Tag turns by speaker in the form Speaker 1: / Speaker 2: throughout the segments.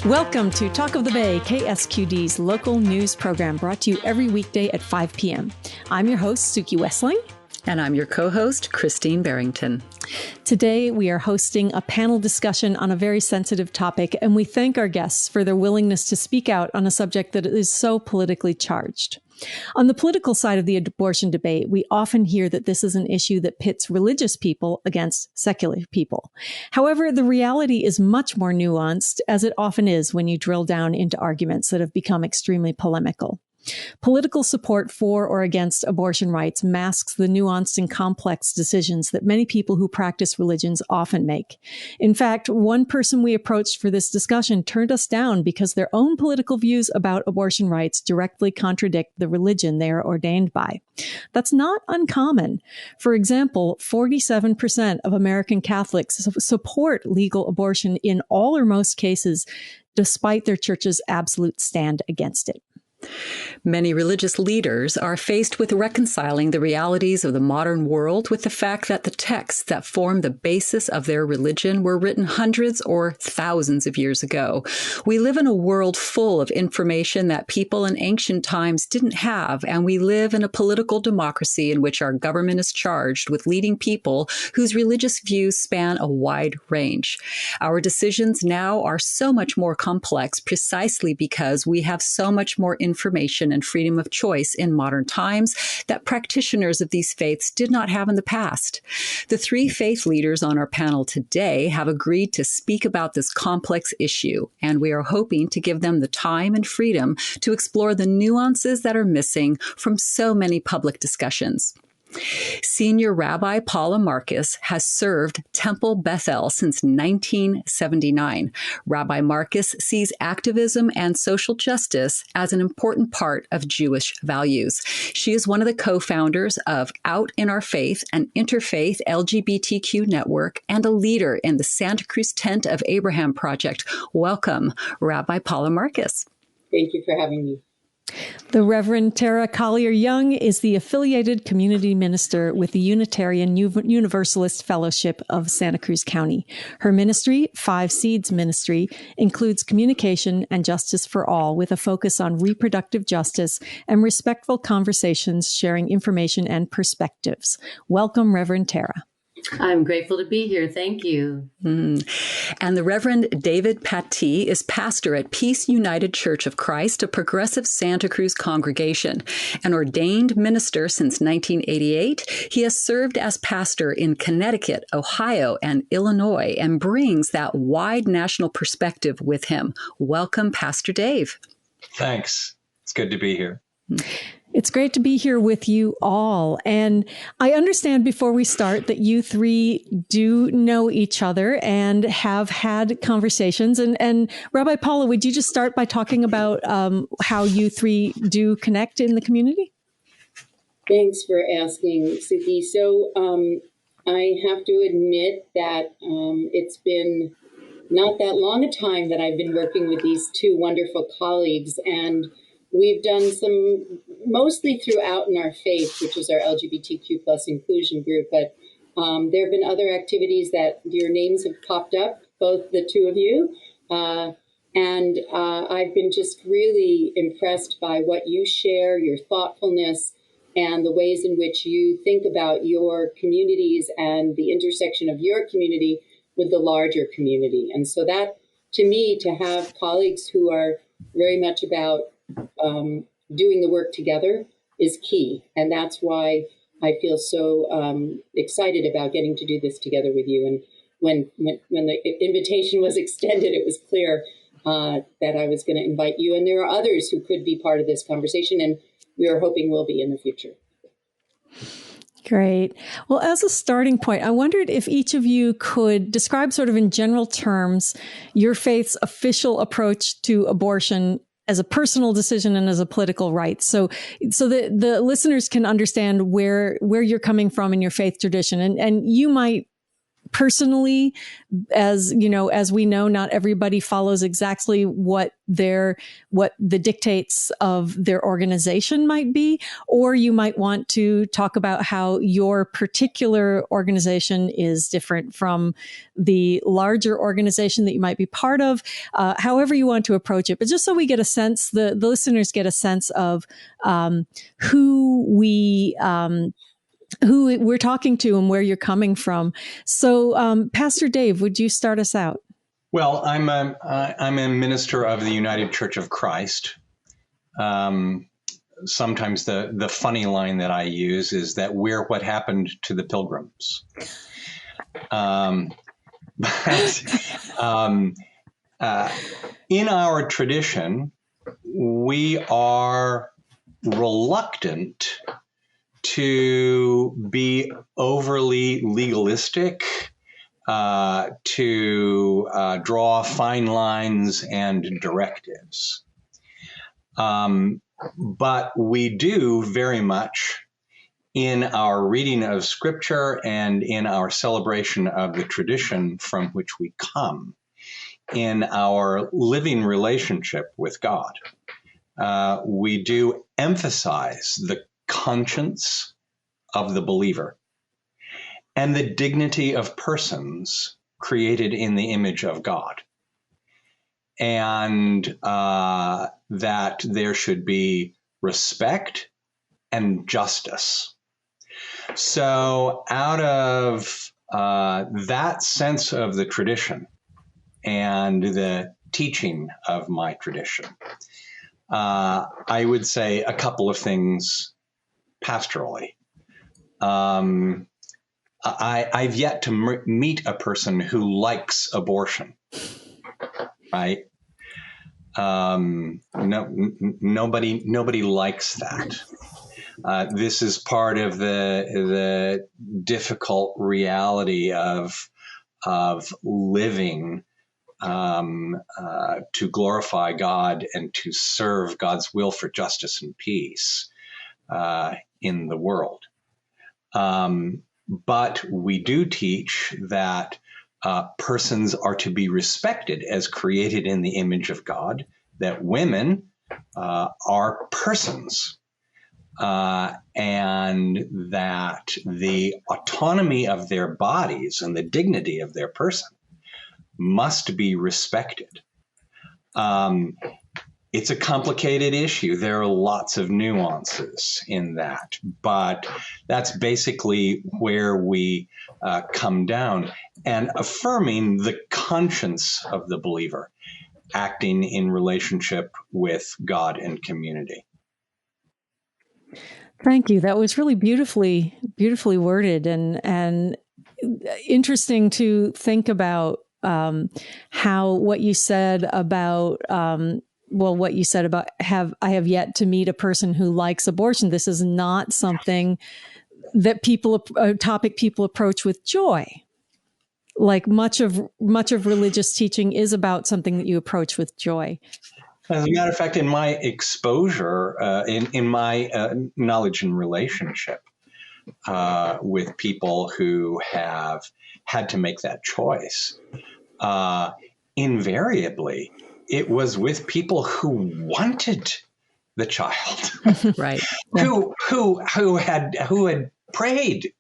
Speaker 1: Welcome to Talk of the Bay, KSQD's local news program brought to you every weekday at 5 p.m. I'm your host, Suki Wessling.
Speaker 2: And I'm your co-host, Christine Barrington.
Speaker 1: Today, we are hosting a panel discussion on a very sensitive topic, and we thank our guests for their willingness to speak out on a subject that is so politically charged. On the political side of the abortion debate, we often hear that this is an issue that pits religious people against secular people. However, the reality is much more nuanced, as it often is when you drill down into arguments that have become extremely polemical. Political support for or against abortion rights masks the nuanced and complex decisions that many people who practice religions often make. In fact, one person we approached for this discussion turned us down because their own political views about abortion rights directly contradict the religion they are ordained by. That's not uncommon. For example, 47% of American Catholics support legal abortion in all or most cases, despite their church's absolute stand against it.
Speaker 2: Many religious leaders are faced with reconciling the realities of the modern world with the fact that the texts that form the basis of their religion were written hundreds or thousands of years ago. We live in a world full of information that people in ancient times didn't have, and we live in a political democracy in which our government is charged with leading people whose religious views span a wide range. Our decisions now are so much more complex precisely because we have so much more information and freedom of choice in modern times that practitioners of these faiths did not have in the past. The three faith leaders on our panel today have agreed to speak about this complex issue, and we are hoping to give them the time and freedom to explore the nuances that are missing from so many public discussions. Senior Rabbi Paula Marcus has served Temple Bethel since 1979. Rabbi Marcus sees activism and social justice as an important part of Jewish values. She is one of the co-founders of Out in Our Faith, an interfaith LGBTQ network, and a leader in the Santa Cruz Tent of Abraham project. Welcome, Rabbi Paula Marcus.
Speaker 3: Thank you for having me.
Speaker 1: The Reverend Terra Collier-Young is the affiliated community minister with the Unitarian Universalist Fellowship of Santa Cruz County. Her ministry, Five Seeds Ministry, includes communication and justice for all with a focus on reproductive justice and respectful conversations, sharing information and perspectives. Welcome, Reverend Terra.
Speaker 4: I'm grateful to be here. Thank you.
Speaker 2: And the Reverend David Pattee is pastor at Peace United Church of Christ, a progressive Santa Cruz congregation. An ordained minister since 1988, he has served as pastor in Connecticut, Ohio, and Illinois, and brings that wide national perspective with him. Welcome, Pastor Dave.
Speaker 5: Thanks. It's good to be here.
Speaker 1: It's great to be here with you all. And I understand before we start that you three do know each other and have had conversations. And Rabbi Paula, would you just start by talking about how you three do connect in the community?
Speaker 3: Thanks for asking, Suki. So I have to admit that it's been not that long a time that I've been working with these two wonderful colleagues, and we've done some, mostly through Out in Our Faith, which is our LGBTQ plus inclusion group, but there have been other activities that your names have popped up, both the two of you, and I've been just really impressed by what you share, your thoughtfulness, and the ways in which you think about your communities and the intersection of your community with the larger community. And so that, to me, to have colleagues who are very much about doing the work together is key. And that's why I feel so excited about getting to do this together with you. And when the invitation was extended, it was clear that I was going to invite you. And there are others who could be part of this conversation, and we are hoping will be in the future.
Speaker 1: Great. Well, as a starting point, I wondered if each of you could describe sort of in general terms your faith's official approach to abortion as a personal decision and as a political right. So that the listeners can understand where you're coming from in your faith tradition. And you might personally, as you know, as we know, not everybody follows exactly what the dictates of their organization might be, or you might want to talk about how your particular organization is different from the larger organization that you might be part of, however you want to approach it. But just so we get a sense, the listeners get a sense of who we're talking to and where you're coming from. So, Pastor Dave, would you start us out?
Speaker 5: Well, I'm a minister of the United Church of Christ. Sometimes the funny line that I use is that we're what happened to the Pilgrims. In our tradition, we are reluctant to be overly legalistic, to draw fine lines and directives. But we do very much in our reading of Scripture and in our celebration of the tradition from which we come, in our living relationship with God. We do emphasize the conscience of the believer and the dignity of persons created in the image of God. And that there should be respect and justice. So out of that sense of the tradition and the teaching of my tradition, I would say a couple of things pastorally. I've yet to meet a person who likes abortion, right? Nobody likes that. This is part of the difficult reality of living to glorify God and to serve God's will for justice and peace in the world. But we do teach that persons are to be respected as created in the image of God, that women are persons, and that the autonomy of their bodies and the dignity of their person must be respected. It's a complicated issue. There are lots of nuances in that, but that's basically where we come down, and affirming the conscience of the believer acting in relationship with God and community.
Speaker 1: Thank you. That was really beautifully worded, and interesting to think about how what you said about what you said about I have yet to meet a person who likes abortion. This is not something that a topic people approach with joy. Like much of religious teaching is about something that you approach with joy.
Speaker 5: As a matter of fact, in my exposure, in my knowledge and relationship with people who have had to make that choice, invariably, it was with people who wanted the child,
Speaker 2: right?
Speaker 5: who had prayed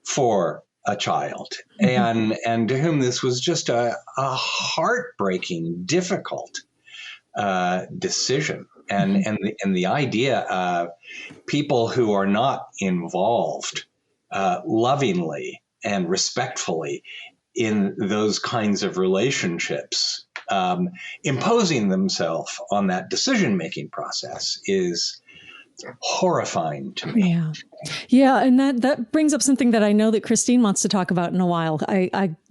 Speaker 5: for a child, and to whom this was just a heartbreaking, difficult decision, and the idea of people who are not involved lovingly and respectfully in those kinds of relationships, imposing themselves on that decision-making process is horrifying to me.
Speaker 1: Yeah, and that brings up something that I know that Christine wants to talk about in a while.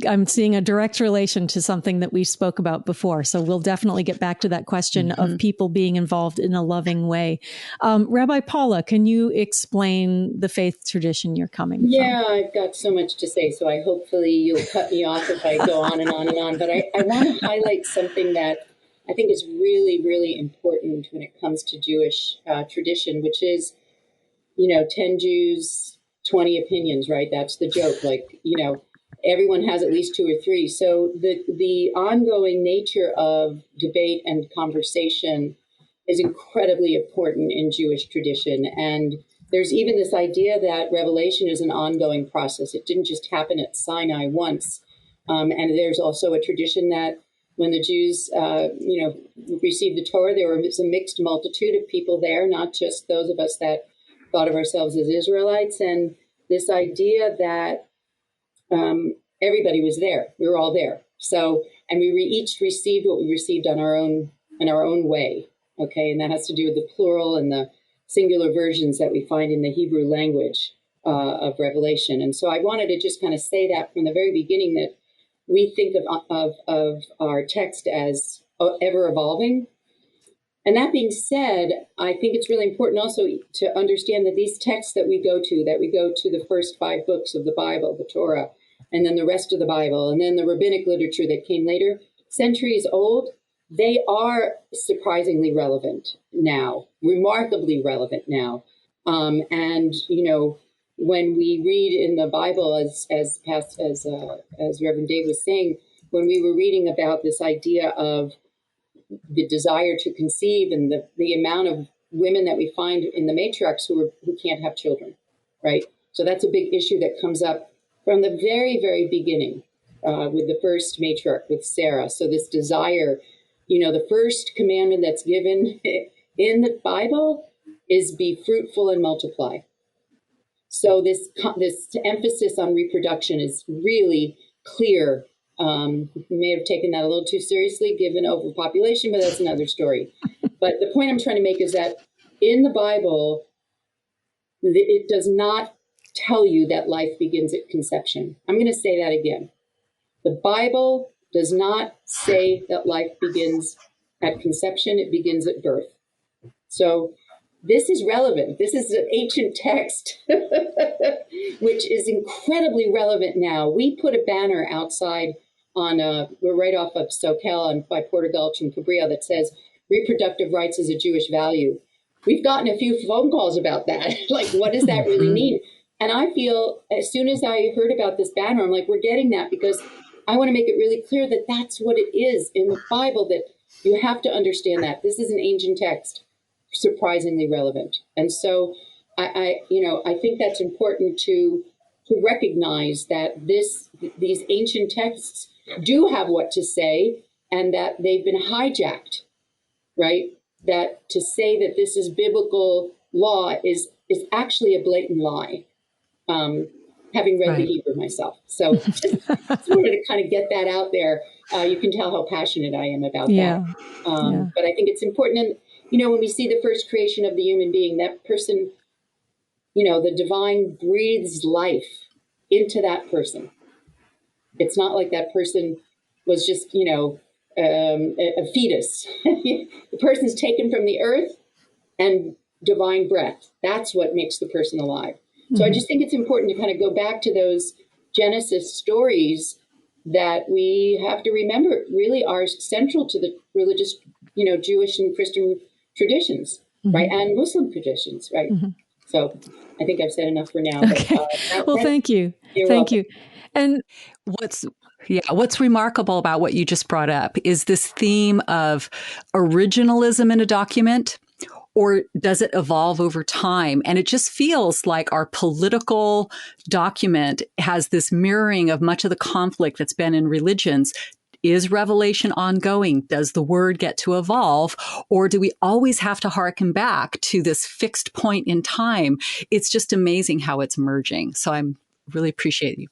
Speaker 1: I'm seeing a direct relation to something that we spoke about before, so we'll definitely get back to that question of people being involved in a loving way. Rabbi Paula, can you explain the faith tradition you're coming from?
Speaker 3: Yeah, I've got so much to say, so hopefully you'll cut me off if I go on and on and on. But I want to highlight something that I think is really, really important when it comes to Jewish tradition, which is, 10 Jews, 20 opinions, right? That's the joke. everyone has at least 2 or 3. So the ongoing nature of debate and conversation is incredibly important in Jewish tradition. And there's even this idea that revelation is an ongoing process. It didn't just happen at Sinai once. And there's also a tradition that when the Jews, received the Torah, there was a mixed multitude of people there, not just those of us that thought of ourselves as Israelites. And this idea that everybody was there. We were all there. So, and we each received what we received in our own way. Okay, and that has to do with the plural and the singular versions that we find in the Hebrew language of Revelation. And so I wanted to just kind of say that from the very beginning, that we think of our text as ever evolving. And that being said, I think it's really important also to understand that these texts that we go to the first 5 books of the Bible, the Torah, and then the rest of the Bible, and then the rabbinic literature that came later, centuries old, they are surprisingly relevant now, remarkably relevant now. And, when we read in the Bible, as Reverend Dave was saying, when we were reading about this idea of the desire to conceive and the amount of women that we find in the matriarchs who can't have children, right? So that's a big issue that comes up from the very, very beginning with the first matriarch, with Sarah. So this desire, the first commandment that's given in the Bible is be fruitful and multiply. So this emphasis on reproduction is really clear. We may have taken that a little too seriously given overpopulation, but that's another story. But the point I'm trying to make is that in the Bible, it does not tell you that life begins at conception. I'm going to say that again. The Bible does not say that life begins at conception. It begins at birth. So this is relevant. This is an ancient text, which is incredibly relevant now. We put a banner outside we're right off of Soquel by Portugal and Cabrillo that says reproductive rights is a Jewish value. We've gotten a few phone calls about that. Like, what does that really mean? And I feel as soon as I heard about this banner, I'm like, we're getting that because I want to make it really clear that that's what it is in the Bible, that you have to understand that. This is an ancient text, surprisingly relevant. And so I think that's important to recognize that these ancient texts do have what to say and that they've been hijacked, right? That to say that this is biblical law is actually a blatant lie. Having read the Hebrew myself. So just wanted to kind of get that out there. You can tell how passionate I am about that. But I think it's important. And, when we see the first creation of the human being, that person, the divine breathes life into that person. It's not like that person was just, a fetus. The person's taken from the earth and divine breath. That's what makes the person alive. So I just think it's important to kind of go back to those Genesis stories that we have to remember really are central to the religious, Jewish and Christian traditions, right? And Muslim traditions, right? So I think I've said enough for now.
Speaker 1: Okay. Well, thank you. Thank you. And
Speaker 2: what's remarkable about what you just brought up is this theme of originalism in a document. Or does it evolve over time? And it just feels like our political document has this mirroring of much of the conflict that's been in religions. Is revelation ongoing? Does the word get to evolve? Or do we always have to hearken back to this fixed point in time? It's just amazing how it's merging. So I'm really appreciate you.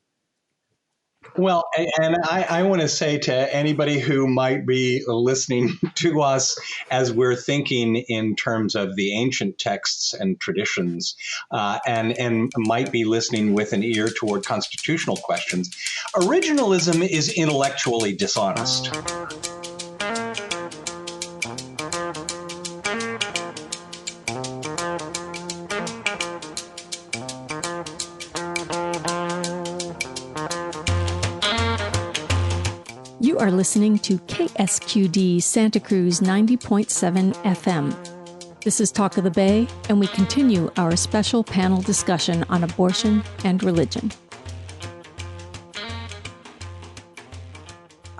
Speaker 5: Well, and I want to say to anybody who might be listening to us as we're thinking in terms of the ancient texts and traditions, and might be listening with an ear toward constitutional questions, originalism is intellectually dishonest.
Speaker 1: You are listening to KSQD Santa Cruz 90.7 FM. This is Talk of the Bay, and we continue our special panel discussion on abortion and religion.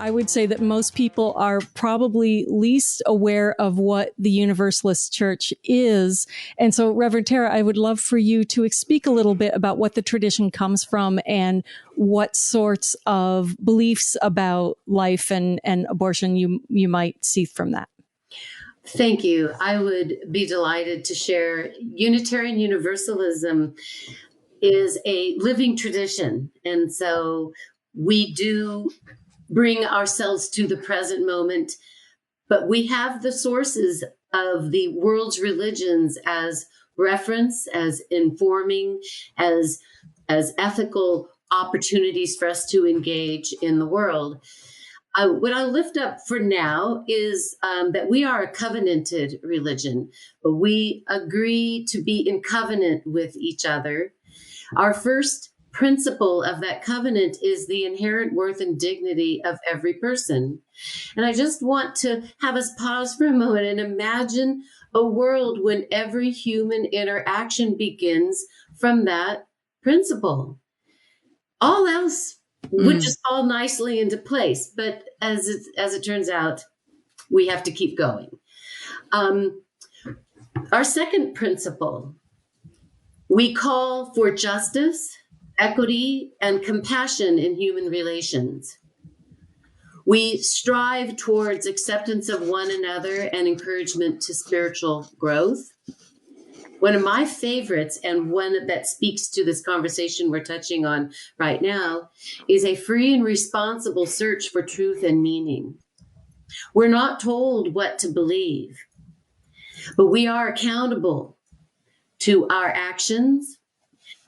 Speaker 1: I would say that most people are probably least aware of what the Universalist Church is. And so, Reverend Terra, I would love for you to speak a little bit about what the tradition comes from and what sorts of beliefs about life and abortion you might see from that.
Speaker 4: Thank you. I would be delighted to share. Unitarian Universalism is a living tradition. And so we do bring ourselves to the present moment, but we have the sources of the world's religions as reference, as informing, as ethical opportunities for us to engage in the world. What I lift up for now is that we are a covenanted religion. We agree to be in covenant with each other. Our first principle of that covenant is the inherent worth and dignity of every person. And I just want to have us pause for a moment and imagine a world when every human interaction begins from that principle. All else would just fall nicely into place. But as it turns out, we have to keep going. Our second principle, we call for justice, equity, and compassion in human relations. We strive towards acceptance of one another and encouragement to spiritual growth. One of my favorites, and one that speaks to this conversation we're touching on right now, is a free and responsible search for truth and meaning. We're not told what to believe, but we are accountable to our actions,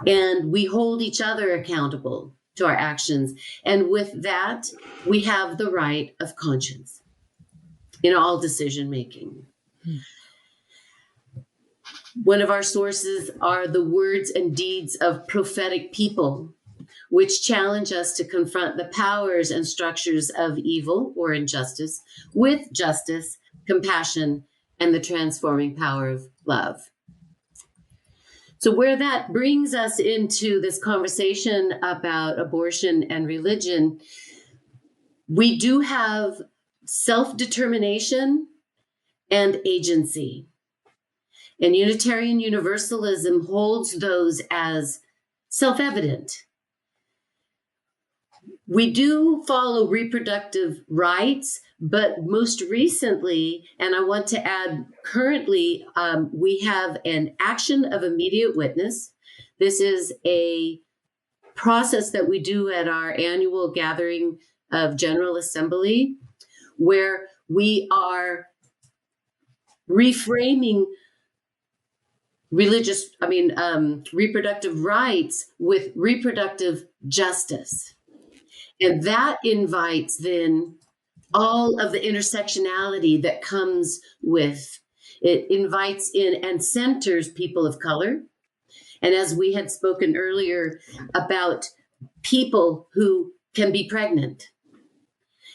Speaker 4: and we hold each other accountable to our actions. And with that, we have the right of conscience in all decision making. One of our sources are the words and deeds of prophetic people, which challenge us to confront the powers and structures of evil or injustice with justice, compassion, and the transforming power of love. So where that brings us into this conversation about abortion and religion, we do have self-determination and agency. And Unitarian Universalism holds those as self-evident. We do follow reproductive rights, but most recently, and I want to add currently, we have an action of immediate witness. This is a process that we do at our annual gathering of General Assembly, where we are reframing reproductive rights with reproductive justice. And that invites then all of the intersectionality that comes with it. Invites in and centers people of color. And as we had spoken earlier about people who can be pregnant,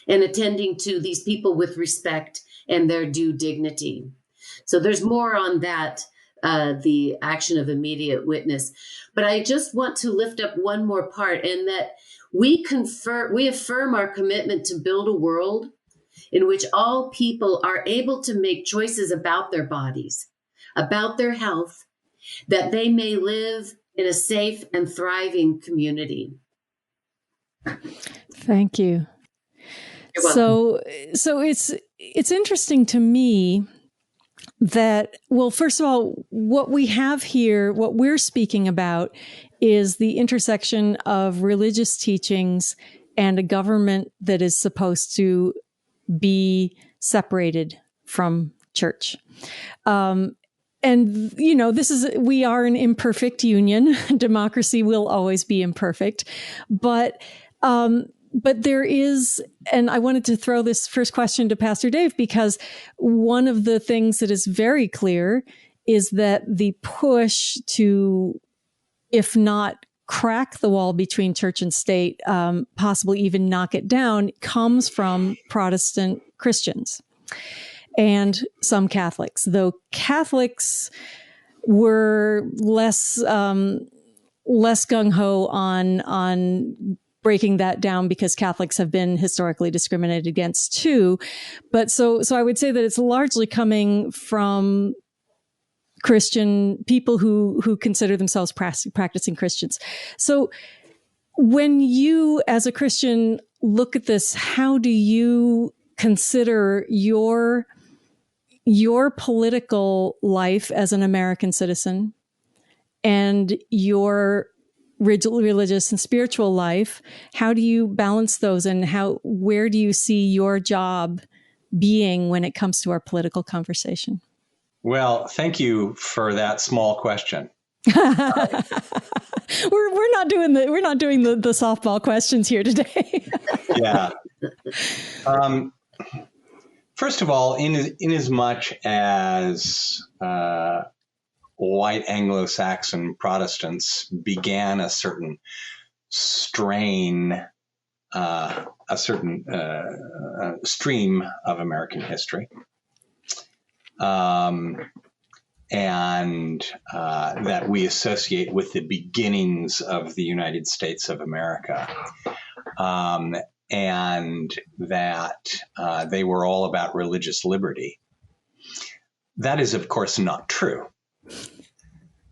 Speaker 4: and attending to these people with respect and their due dignity. So there's more on that, the action of immediate witness. But I just want to lift up one more part, and that we affirm our commitment to build a world in which all people are able to make choices about their bodies, about their health, that they may live in a safe and thriving community.
Speaker 1: Thank you. So it's interesting to me that, well, first of all, what we have here, what we're speaking about is the intersection of religious teachings and a government that is supposed to be separated from church. And, you know, we are an imperfect union. Democracy will always be imperfect, but there is, and I wanted to throw this first question to Pastor Dave, because one of the things that is very clear is that the push to, if not crack the wall between church and state, possibly even knock it down, comes from Protestant Christians and some Catholics, though Catholics were less gung-ho on breaking that down because Catholics have been historically discriminated against too. But so I would say that it's largely coming from Christian people who consider themselves practicing Christians. So when you, as a Christian, look at this, how do you consider your political life as an American citizen and your religious and spiritual life? How do you balance those, and where do you see your job being when it comes to our political conversation?
Speaker 5: Well, thank you for that small question.
Speaker 1: We're not doing the softball questions here today.
Speaker 5: Yeah. First of all, in as much as white Anglo-Saxon Protestants began a certain strain, a certain stream of American history, and that we associate with the beginnings of the United States of America, and that they were all about religious liberty. That is, of course, not true.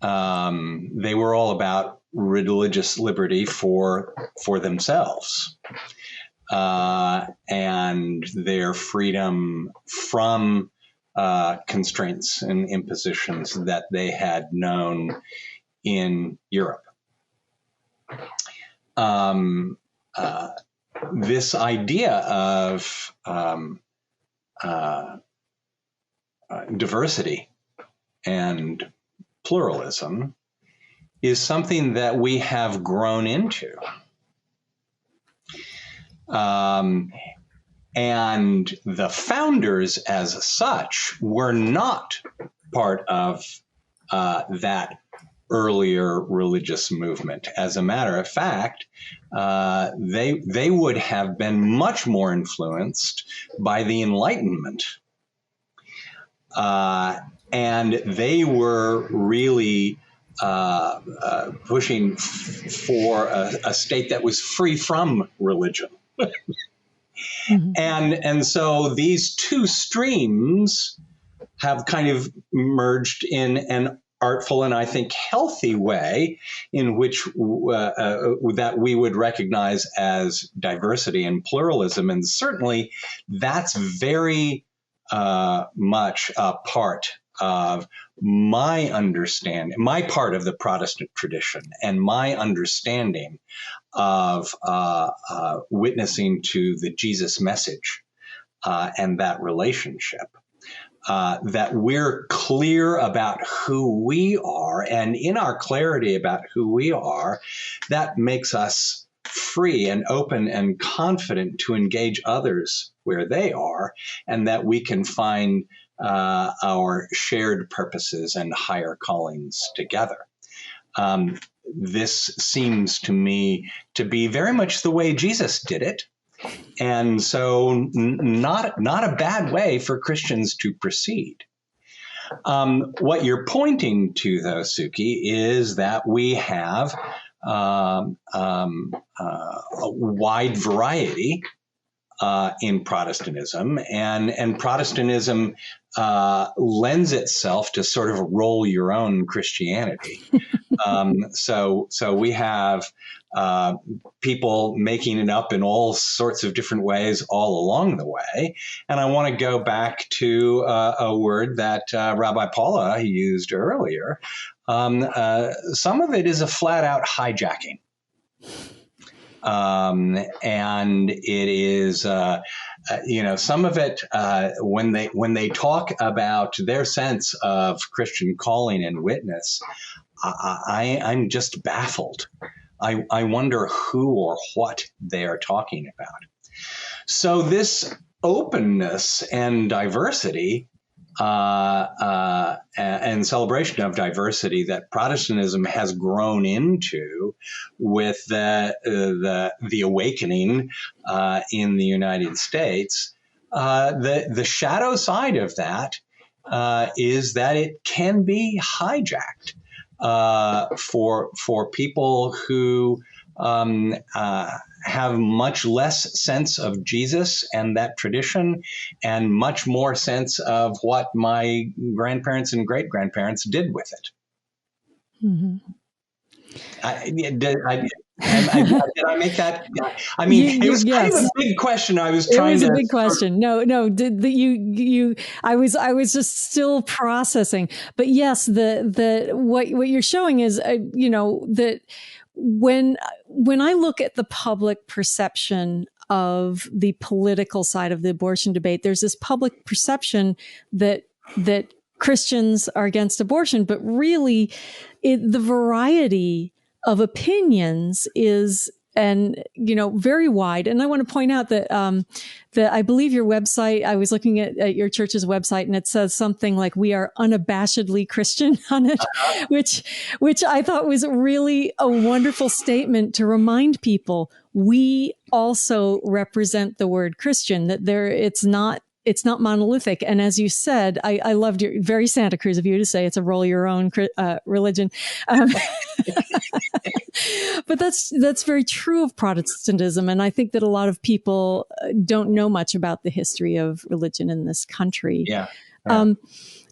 Speaker 5: They were all about religious liberty for themselves, and their freedom from constraints and impositions that they had known in Europe. This idea of diversity and pluralism is something that we have grown into. And the founders, as such, were not part of that earlier religious movement. As a matter of fact, they would have been much more influenced by the Enlightenment. And they were really pushing for a state that was free from religion. Mm-hmm. And so these two streams have kind of merged in an artful and I think healthy way in which that we would recognize as diversity and pluralism. And certainly that's very much a part of my understanding, my part of the Protestant tradition and my understanding of witnessing to the Jesus message and that relationship. That we're clear about who we are, and in our clarity about who we are, that makes us free and open and confident to engage others where they are, and that we can find our shared purposes and higher callings together. This seems to me to be very much the way Jesus did it. And so not a bad way for Christians to proceed. What you're pointing to, though, Suki, is that we have a wide variety in Protestantism, and Protestantism lends itself to sort of roll your own Christianity. So we have people making it up in all sorts of different ways all along the way. And I want to go back to a word that Rabbi Paula used earlier. Some of it is a flat out hijacking. And it is, some of it, when they talk about their sense of Christian calling and witness, I'm just baffled. I wonder who or what they are talking about. So this openness and diversity and celebration of diversity that Protestantism has grown into with the awakening in the United States, the shadow side of that is that it can be hijacked for people who have much less sense of Jesus and that tradition, and much more sense of what my grandparents and great grandparents did with it.
Speaker 1: Mm-hmm.
Speaker 5: Did I make that? I mean, it was kind of a big question. I was trying to.
Speaker 1: It was a big question. No. I was just still processing. But yes, what you're showing is, that when I look at the public perception of the political side of the abortion debate, there's this public perception that Christians are against abortion, but really, the variety of opinions is very wide. And I want to point out that that I believe your website, I was looking at your church's website, and it says something like, "We are unabashedly Christian" on it, which I thought was really a wonderful statement to remind people we also represent the word Christian, that it's not monolithic. And as you said, I loved your, very Santa Cruz of you to say it's a roll your own religion. But that's very true of Protestantism. And I think that a lot of people don't know much about the history of religion in this country.
Speaker 5: Yeah.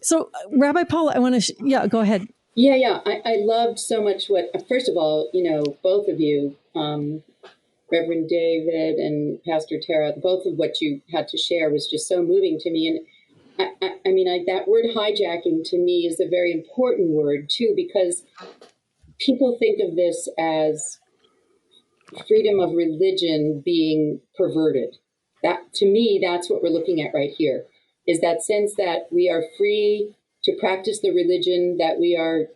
Speaker 1: So Rabbi Paula, I want to, go ahead.
Speaker 3: Yeah. I loved so much first of all, both of you, Reverend David and Pastor Terra, both of what you had to share was just so moving to me. And I mean, that word hijacking to me is a very important word too, because people think of this as freedom of religion being perverted. That, to me, that's what we're looking at right here, is that sense that we are free to practice the religion that we are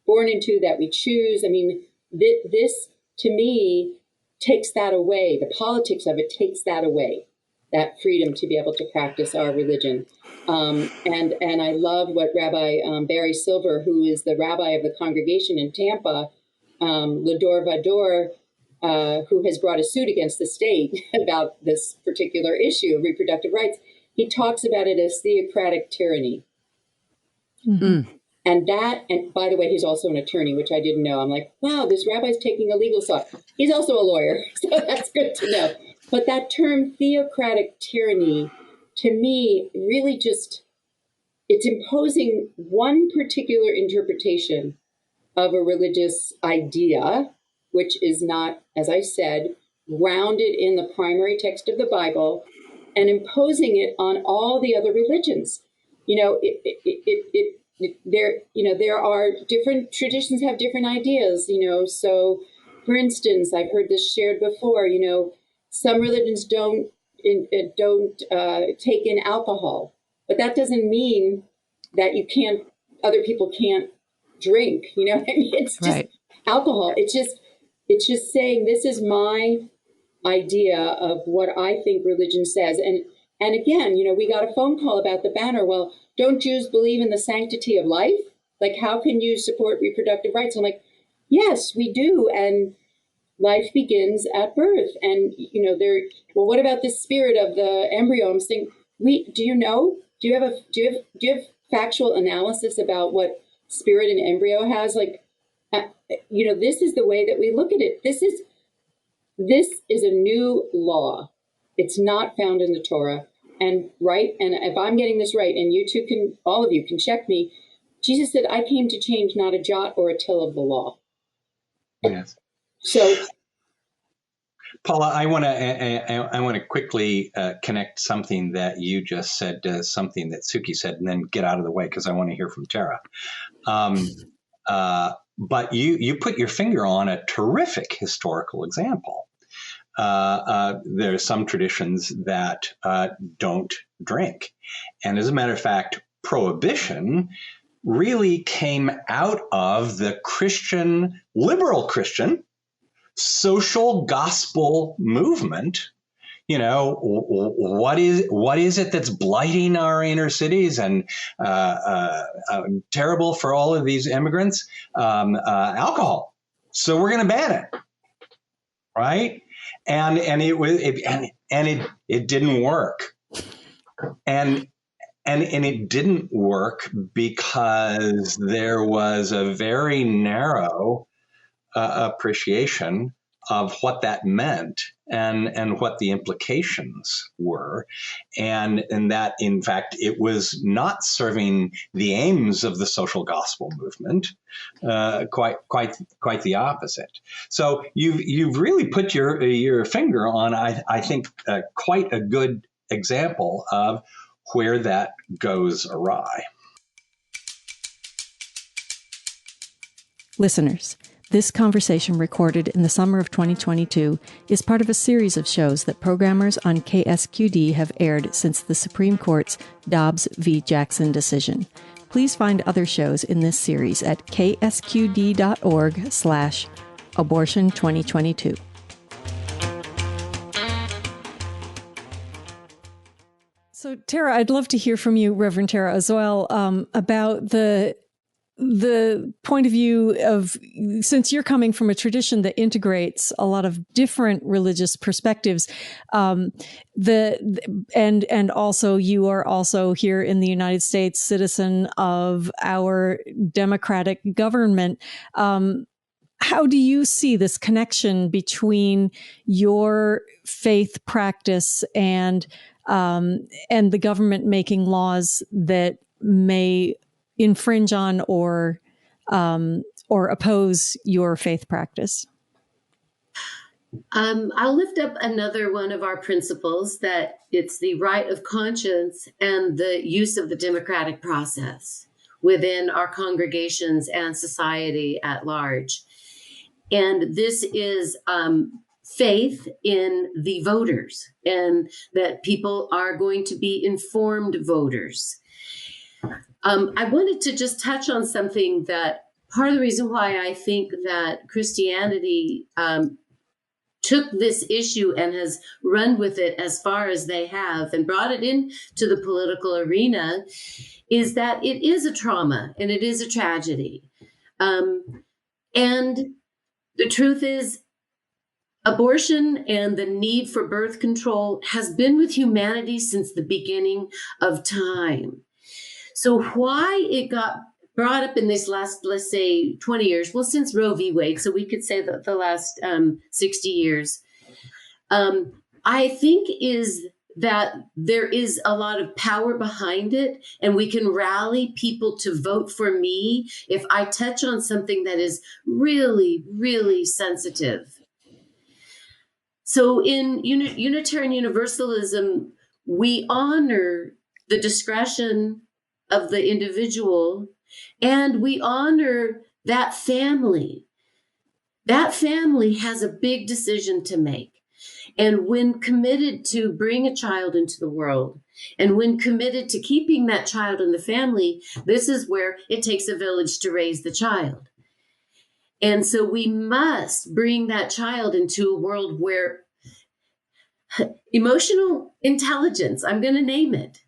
Speaker 3: born into, that we choose. I mean, this to me takes that away. The politics of it takes that away, that freedom to be able to practice our religion. And I love what Rabbi Barry Silver, who is the rabbi of the congregation in Tampa, Lador Vador, who has brought a suit against the state about this particular issue of reproductive rights. He talks about it as theocratic tyranny.
Speaker 1: Mm-hmm.
Speaker 3: And by the way, he's also an attorney, which I didn't know. I'm like, wow, this rabbi's taking a legal side. He's also a lawyer, so that's good to know. But that term theocratic tyranny, to me, really just, it's imposing one particular interpretation of a religious idea, which is not, as I said, grounded in the primary text of the Bible, and imposing it on all the other religions. There are different traditions have different ideas, so for instance, I've heard this shared before, some religions don't take in alcohol, but that doesn't mean that other people can't drink, it's just right. Alcohol. It's just saying, this is my idea of what I think religion says. And again, we got a phone call about the banner. Well, don't Jews believe in the sanctity of life? Like, how can you support reproductive rights? I'm like, yes, we do. And life begins at birth. And, what about the spirit of the embryo? I'm saying, do you have factual analysis about what spirit an embryo has? Like, this is the way that we look at it. This is a new law. It's not found in the Torah. And if I'm getting this right, and all of you can check me, Jesus said, I came to change not a jot or a tittle of the law.
Speaker 5: Yes.
Speaker 3: So,
Speaker 5: Paula, I want to quickly connect something that you just said to something that Suki said, and then get out of the way because I want to hear from Terra. But you put your finger on a terrific historical example. There are some traditions that don't drink. And as a matter of fact, prohibition really came out of the liberal Christian, social gospel movement. What is it that's blighting our inner cities and terrible for all of these immigrants? Alcohol. So we're going to ban it, right? And it didn't work, and it didn't work because there was a very narrow appreciation of what that meant and what the implications were, and that in fact it was not serving the aims of the social gospel movement, quite the opposite. So you've really put your finger on, I think, quite a good example of where that goes awry.
Speaker 1: Listeners, this conversation, recorded in the summer of 2022, is part of a series of shows that programmers on KSQD have aired since the Supreme Court's Dobbs v. Jackson decision. Please find other shows in this series at ksqd.org/abortion2022. So, Terra, I'd love to hear from you, Reverend Terra, as well, about the point of view of, since you're coming from a tradition that integrates a lot of different religious perspectives, and also you are also here in the United States, citizen of our democratic government. How do you see this connection between your faith practice and the government making laws that may infringe on or oppose your faith practice?
Speaker 4: I'll lift up another one of our principles, that it's the right of conscience and the use of the democratic process within our congregations and society at large. And this is faith in the voters, and that people are going to be informed voters. I wanted to just touch on something that part of the reason why I think that Christianity took this issue and has run with it as far as they have and brought it into the political arena is that it is a trauma and it is a tragedy. And the truth is, abortion and the need for birth control has been with humanity since the beginning of time. So why it got brought up in this last, let's say, 20 years, well, since Roe v. Wade, so we could say that the last 60 years, I think is that there is a lot of power behind it, and we can rally people to vote for me if I touch on something that is really, really sensitive. So in Unitarian Universalism, we honor the discretion of the individual, and we honor that family. That family has a big decision to make. And when committed to bring a child into the world, and when committed to keeping that child in the family, this is where it takes a village to raise the child. And so we must bring that child into a world where emotional intelligence, I'm going to name it,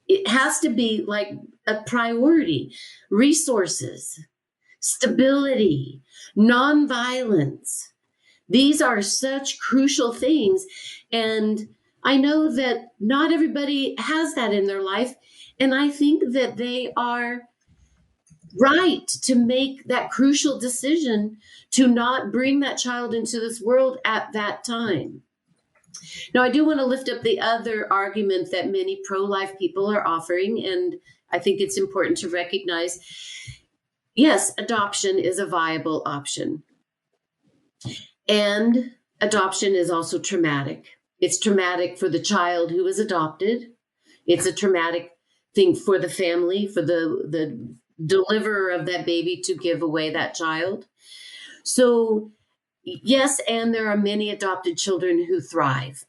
Speaker 4: it has to be like a priority. Resources, stability, nonviolence. These are such crucial things. And I know that not everybody has that in their life. And I think that they are right to make that crucial decision to not bring that child into this world at that time. Now, I do want to lift up the other argument that many pro-life people are offering, and I think it's important to recognize, yes, adoption is a viable option. And adoption is also traumatic. It's traumatic for the child who is adopted. It's a traumatic thing for the family, for the deliverer of that baby to give away that child. So yes, and there are many adopted children who thrive.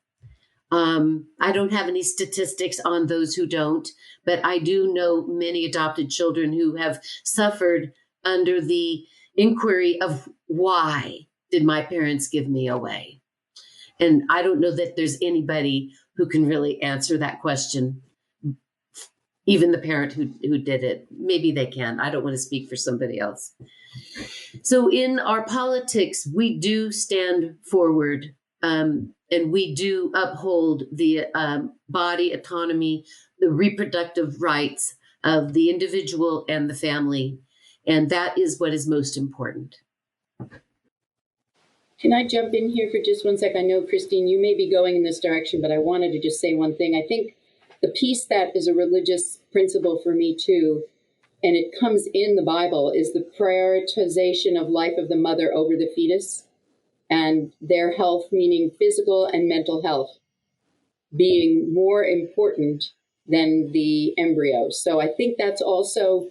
Speaker 4: I don't have any statistics on those who don't, but I do know many adopted children who have suffered under the inquiry of why did my parents give me away? And I don't know that there's anybody who can really answer that question, even the parent who did it. Maybe they can. I don't want to speak for somebody else. So in our politics, we do stand forward and we do uphold the body autonomy, the reproductive rights of the individual and the family. And that is what is most important.
Speaker 3: Can I jump in here for just one sec? I know, Christine, you may be going in this direction, but I wanted to just say one thing. I think the piece that is a religious principle for me too, and it comes in the Bible, is the prioritization of life of the mother over the fetus, and their health, meaning physical and mental health, being more important than the embryo. So I think that's also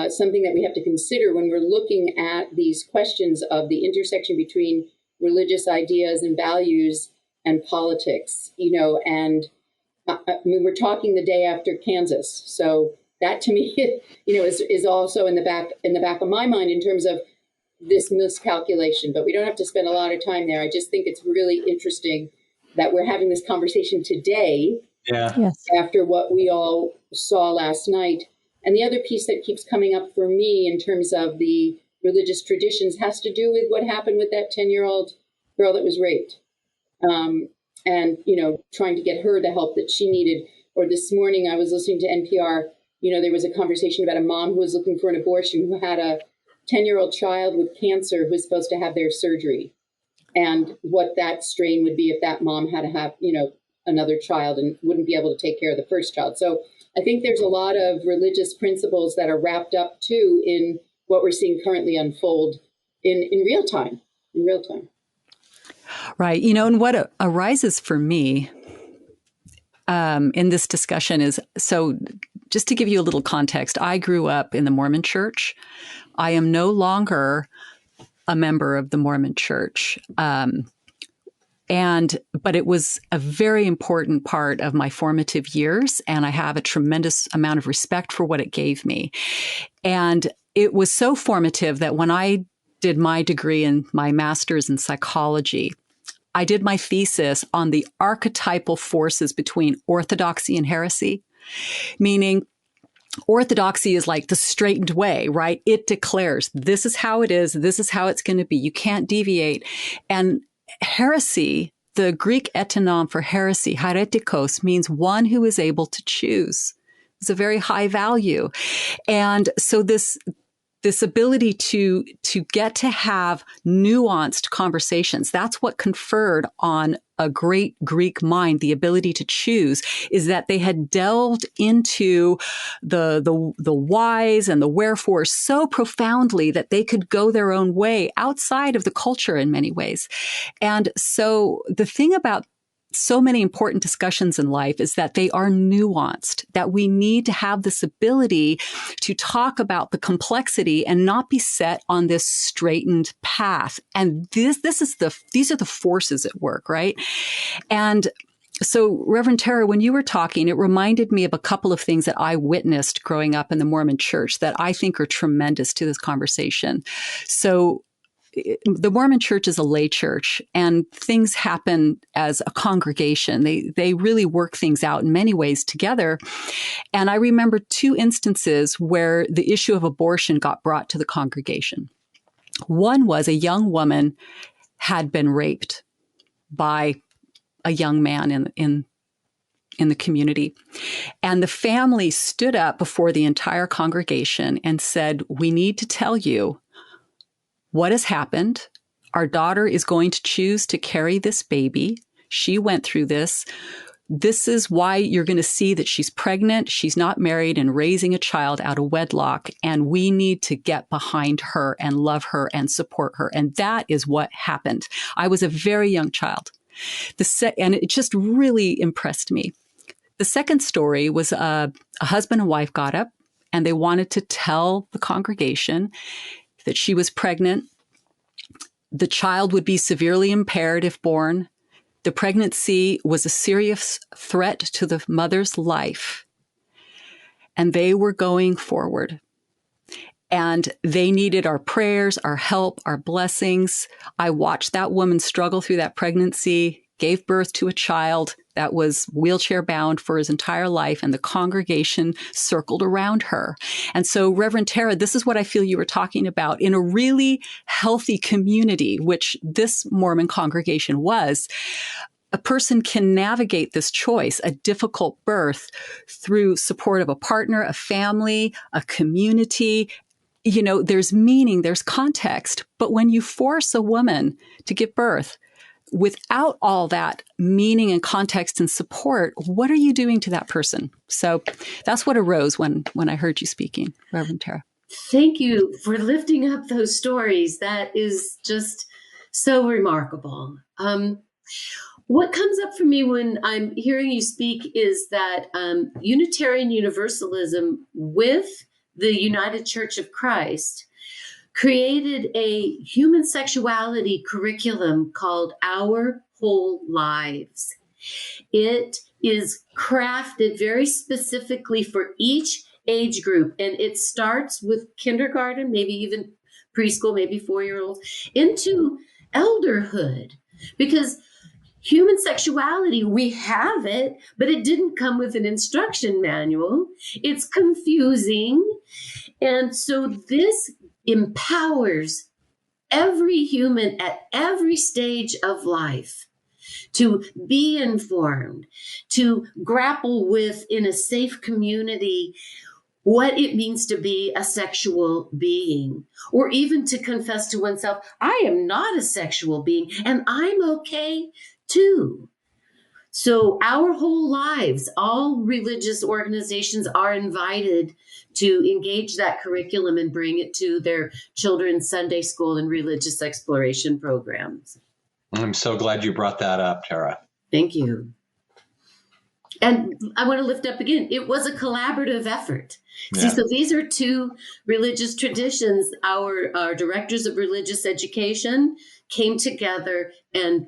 Speaker 3: something that we have to consider when we're looking at these questions of the intersection between religious ideas and values and politics, and I mean, we're talking the day after Kansas. So that to me, is also in the back of my mind in terms of this miscalculation, but we don't have to spend a lot of time there. I just think it's really interesting that we're having this conversation today, after what we all saw last night. And the other piece that keeps coming up for me in terms of the religious traditions has to do with what happened with that 10-year-old girl that was raped. And, trying to get her the help that she needed. Or this morning I was listening to NPR, there was a conversation about a mom who was looking for an abortion who had a 10-year-old child with cancer who was supposed to have their surgery, and what that strain would be if that mom had to have, another child and wouldn't be able to take care of the first child. So I think there's a lot of religious principles that are wrapped up too in what we're seeing currently unfold in real time.
Speaker 2: Right. And what arises for me in this discussion is, so just to give you a little context, I grew up in the Mormon Church. I am no longer a member of the Mormon Church. But it was a very important part of my formative years, and I have a tremendous amount of respect for what it gave me. And it was so formative that when I did my degree and my master's in psychology, I did my thesis on the archetypal forces between orthodoxy and heresy, meaning orthodoxy is like the straightened way, right? It declares this is how it is. This is how it's going to be. You can't deviate. And heresy, the Greek etonym for heresy, heretikos, means one who is able to choose. It's a very high value. And so this ability to get to have nuanced conversations, that's what conferred on a great Greek mind the ability to choose, is that they had delved into the whys and the wherefores so profoundly that they could go their own way outside of the culture in many ways. And so the thing about so many important discussions in life is that they are nuanced, that we need to have this ability to talk about the complexity and not be set on this straightened path. And these are the forces at work, right? And so, Reverend Terra, when you were talking, it reminded me of a couple of things that I witnessed growing up in the Mormon Church that I think are tremendous to this conversation. So, the Mormon Church is a lay church, and things happen as a congregation. They really work things out in many ways together. And I remember two instances where the issue of abortion got brought to the congregation. One was a young woman had been raped by a young man in the community. And the family stood up before the entire congregation and said, "We need to tell you what has happened. Our daughter is going to choose to carry this baby. She went through this. This is why you're going to see that she's pregnant. She's not married and raising a child out of wedlock. And we need to get behind her and love her and support her." And that is what happened. I was a very young child. And it just really impressed me. The second story was a husband and wife got up and they wanted to tell the congregation that she was pregnant. The child would be severely impaired if born. The pregnancy was a serious threat to the mother's life. And they were going forward. And they needed our prayers, our help, our blessings. I watched that woman struggle through that pregnancy, gave birth to a child that was wheelchair bound for his entire life, and the congregation circled around her. And so, Reverend Terra, this is what I feel you were talking about. In a really healthy community, which this Mormon congregation was, a person can navigate this choice, a difficult birth, through support of a partner, a family, a community, there's meaning, there's context. But when you force a woman to give birth without all that meaning and context and support, what are you doing to that person? So that's what arose when I heard you speaking, Reverend Terra.
Speaker 4: Thank you for lifting up those stories. That is just so remarkable. What comes up for me when I'm hearing you speak is that Unitarian Universalism with the United Church of Christ created a human sexuality curriculum called Our Whole Lives. It is crafted very specifically for each age group, and it starts with kindergarten, maybe even preschool, maybe 4-year-olds, into elderhood, because human sexuality, we have it, but it didn't come with an instruction manual. It's confusing. And so this empowers every human at every stage of life to be informed, to grapple with in a safe community what it means to be a sexual being, or even to confess to oneself, I am not a sexual being and I'm okay too. So Our Whole Lives, all religious organizations are invited to engage that curriculum and bring it to their children's Sunday school and religious exploration programs.
Speaker 5: I'm so glad you brought that up, Terra.
Speaker 4: Thank you. And I want to lift up again, it was a collaborative effort. Yeah. See, so these are two religious traditions. Our directors of religious education came together and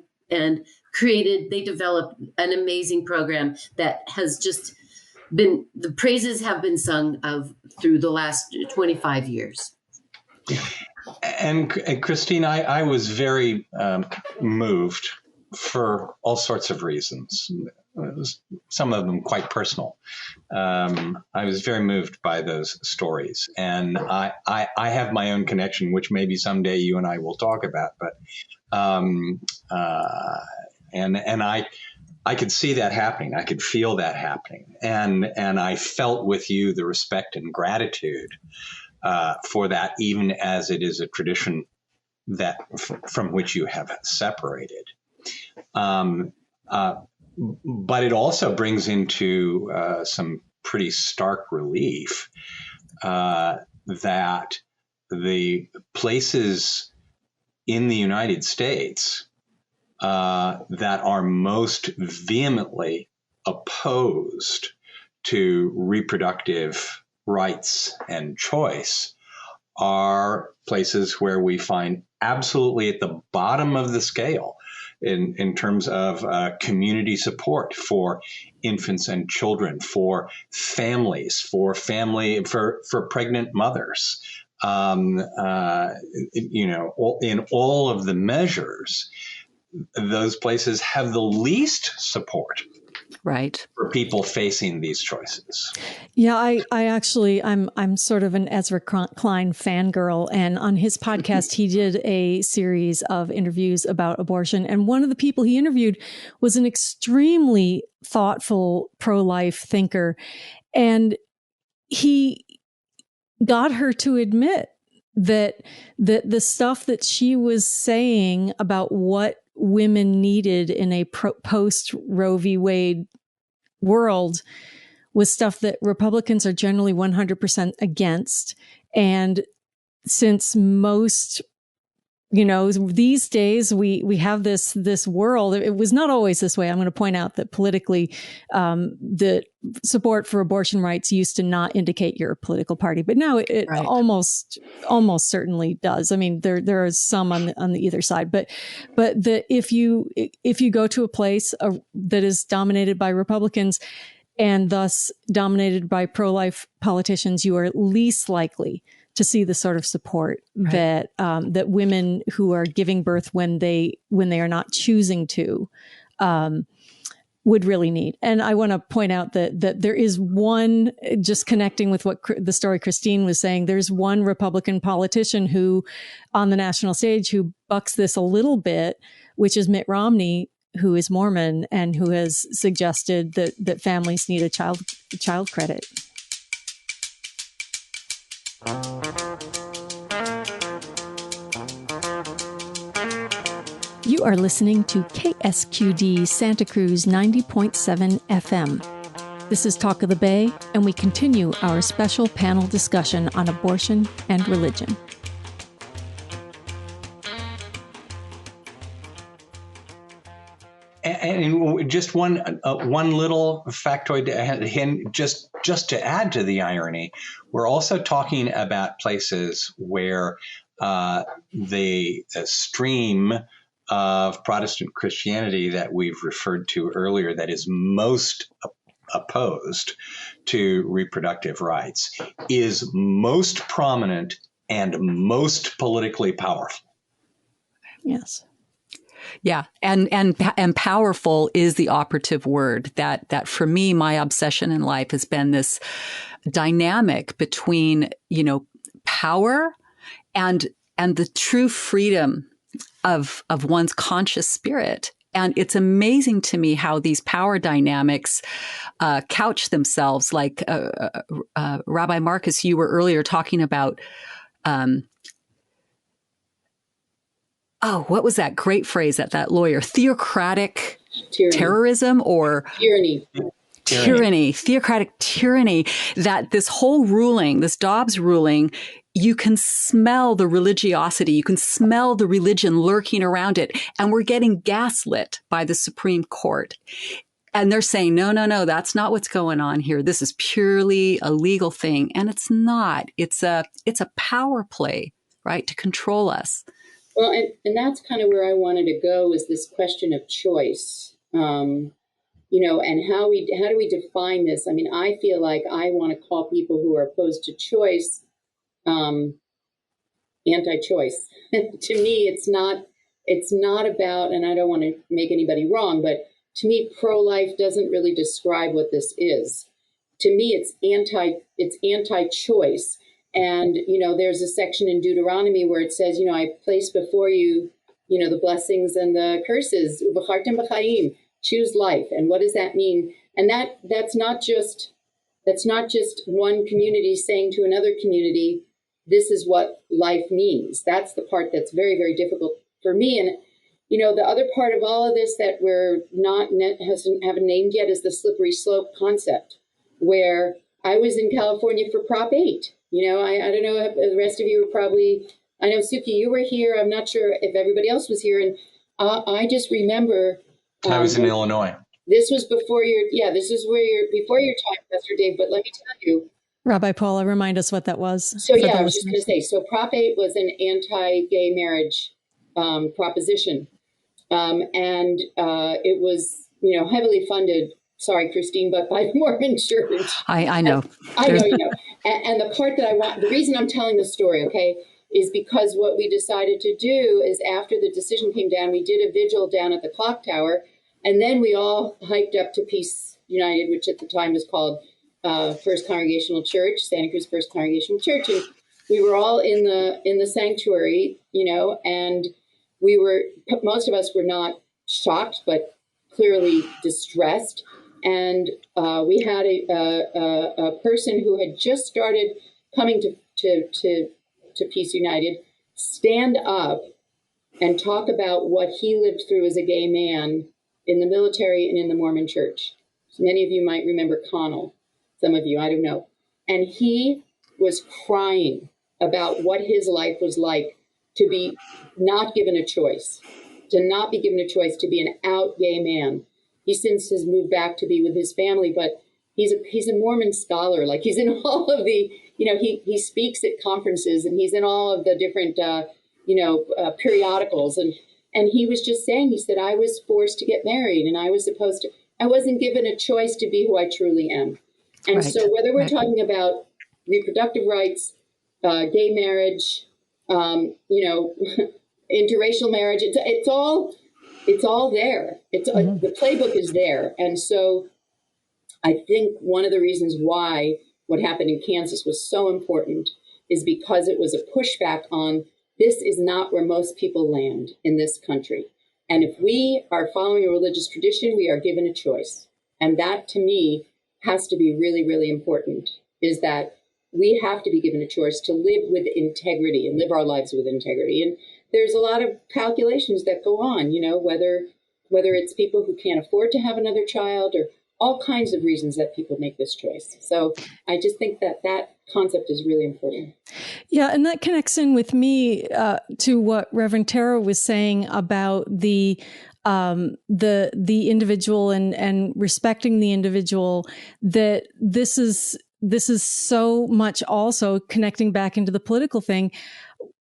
Speaker 4: they developed an amazing program that has just been, the praises have been sung of through the last 25 years.
Speaker 5: And Christine, I was very moved for all sorts of reasons. Some of them quite personal. I was very moved by those stories, and I have my own connection, which maybe someday you and I will talk about. But and I could see that happening. I could feel that happening, and I felt with you the respect and gratitude for that, even as it is a tradition that from which you have separated. But it also brings into some pretty stark relief that the places in the United States that are most vehemently opposed to reproductive rights and choice are places where we find absolutely at the bottom of the scale in terms of community support for infants and children, for families, for pregnant mothers. In all of the measures, those places have the least support.
Speaker 2: Right.
Speaker 5: For people facing these choices.
Speaker 1: Yeah, I'm sort of an Ezra Klein fangirl. And on his podcast, he did a series of interviews about abortion. And one of the people he interviewed was an extremely thoughtful pro-life thinker. And he got her to admit that the stuff that she was saying about what women needed in a post Roe v. Wade world was stuff that Republicans are generally 100% against. And since most, these days we have this world, it was not always this way. I'm going to point out that politically, the support for abortion rights used to not indicate your political party, but now it right. almost certainly does. I mean, there are some on the either side, but if you go to a place that is dominated by Republicans and thus dominated by pro-life politicians, you are least likely to see the sort of support right. that women who are giving birth when they are not choosing to would really need. And I want to point out that there is one, just connecting with what the story Christine was saying, there's one Republican politician who on the national stage who bucks this a little bit, which is Mitt Romney, who is Mormon and who has suggested that families need a child credit. You are listening to KSQD Santa Cruz 90.7 FM. This is Talk of the Bay, and we continue our special panel discussion on abortion and religion.
Speaker 5: And just one little factoid, just to add to the irony, we're also talking about places where the stream of Protestant Christianity that we've referred to earlier, that is most opposed to reproductive rights, is most prominent and most politically powerful.
Speaker 1: Yes.
Speaker 2: Yeah, and powerful is the operative word. That for me, my obsession in life has been this dynamic between, power and the true freedom of one's conscious spirit. And it's amazing to me how these power dynamics couch themselves. Like Rabbi Marcus, you were earlier talking about. What was that great phrase that lawyer? Theocratic terrorism or tyranny, theocratic tyranny, that this whole ruling, this Dobbs ruling, you can smell the religiosity, you can smell the religion lurking around it. And we're getting gaslit by the Supreme Court. And they're saying, no, that's not what's going on here. This is purely a legal thing. And it's not. It's a power play, right, to control us.
Speaker 3: Well, and that's kind of where I wanted to go, is this question of choice, and how do we define this? I mean, I feel like I want to call people who are opposed to choice anti-choice. To me, it's not about, and I don't want to make anybody wrong, but to me, pro-life doesn't really describe what this is. To me, it's anti-choice. And, there's a section in Deuteronomy where it says, I place before you, the blessings and the curses. Ubachartem b'chaim, choose life. And what does that mean? And that's not just one community saying to another community, this is what life means. That's the part that's very, very difficult for me. And, the other part of all of this that we're haven't named yet is the slippery slope concept, where I was in California for Prop 8. I don't know if the rest of you were probably, I know, Suki, you were here. I'm not sure if everybody else was here. And I just remember.
Speaker 5: I was in Illinois.
Speaker 3: This was before before your time, Pastor Dave. But let me tell you.
Speaker 1: Rabbi Paula, remind us what that was.
Speaker 3: So, I was just going to say, so Prop 8 was an anti-gay marriage proposition. And it was, heavily funded. Sorry, Christine, but by the Mormon Church.
Speaker 2: I know.
Speaker 3: I know, And the part that the reason I'm telling the story, okay, is because what we decided to do is, after the decision came down, we did a vigil down at the clock tower, and then we all hiked up to Peace United, which at the time was called First Congregational Church, Santa Cruz First Congregational Church, and we were all in the sanctuary, and most of us were not shocked, but clearly distressed. And we had a person who had just started coming to Peace United stand up and talk about what he lived through as a gay man in the military and in the Mormon Church. So many of you might remember Connell. Some of you, I don't know. And he was crying about what his life was like to be not given a choice, to not be given a choice to be an out gay man. He since has moved back to be with his family, but he's a Mormon scholar. Like, he's in all of the, he speaks at conferences, and he's in all of the different, periodicals. And he was just saying, he said, I was forced to get married, and I wasn't given a choice to be who I truly am. And right. So whether we're talking about reproductive rights, gay marriage, interracial marriage, it's all there. The playbook is there. And so I think one of the reasons why what happened in Kansas was so important is because it was a pushback on, this is not where most people land in this country. And if we are following a religious tradition, we are given a choice. And that, to me, has to be really, really important, is that we have to be given a choice to live with integrity and live our lives with integrity. And there's a lot of calculations that go on, whether it's people who can't afford to have another child or all kinds of reasons that people make this choice. So I just think that concept is really important.
Speaker 1: Yeah, and that connects in with me to what Reverend Terra was saying about the individual and respecting the individual. That this is so much also connecting back into the political thing.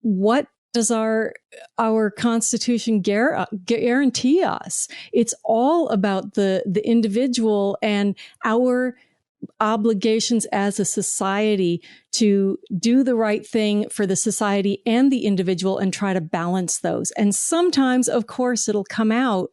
Speaker 1: What does our Constitution guarantee us? It's all about the individual and our obligations as a society to do the right thing for the society and the individual and try to balance those. And sometimes, of course, it'll come out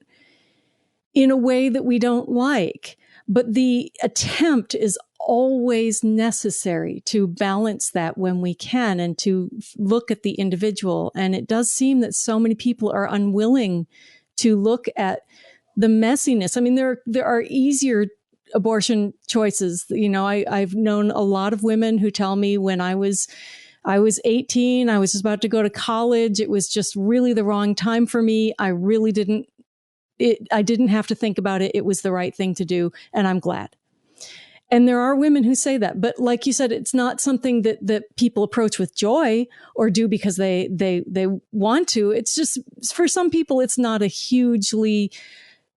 Speaker 1: in a way that we don't like, but the attempt is always necessary to balance that when we can and to look at the individual. And it does seem that so many people are unwilling to look at the messiness. I mean, there are easier abortion choices. I've known a lot of women who tell me when I was 18, I was just about to go to college. It was just really the wrong time for me. I didn't have to think about it. It was the right thing to do. And I'm glad. And there are women who say that, but like you said, it's not something that people approach with joy or do because they want to. It's just, for some people, it's not a hugely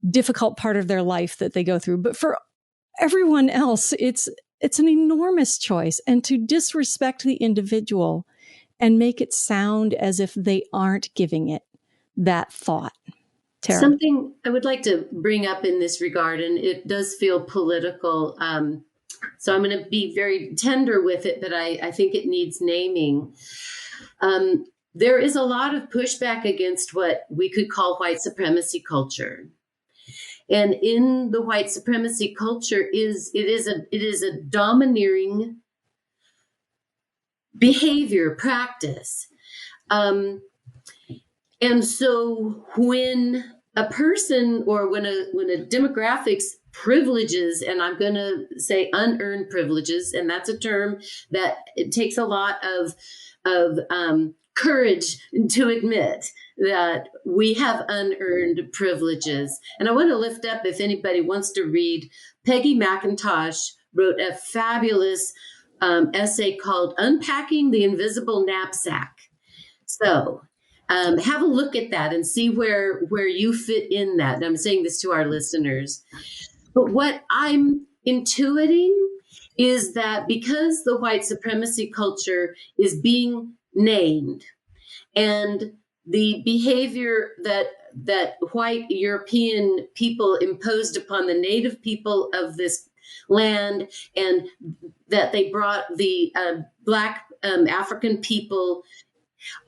Speaker 1: difficult part of their life that they go through. But for everyone else, it's an enormous choice. And to disrespect the individual and make it sound as if they aren't giving it that thought. Terra.
Speaker 4: Something I would like to bring up in this regard, and it does feel political, so I'm going to be very tender with it, but I think it needs naming. There is a lot of pushback against what we could call white supremacy culture. And in the white supremacy culture it is a domineering behavior, practice. And so when a person or when a demographics privileges, and I'm going to say unearned privileges, and that's a term that it takes a lot of courage to admit that we have unearned privileges. And I want to lift up, if anybody wants to read, Peggy McIntosh wrote a fabulous essay called Unpacking the Invisible Knapsack. So have a look at that and see where you fit in that. And I'm saying this to our listeners. But what I'm intuiting is that because the white supremacy culture is being named and the behavior that white European people imposed upon the native people of this land, and that they brought the Black African people,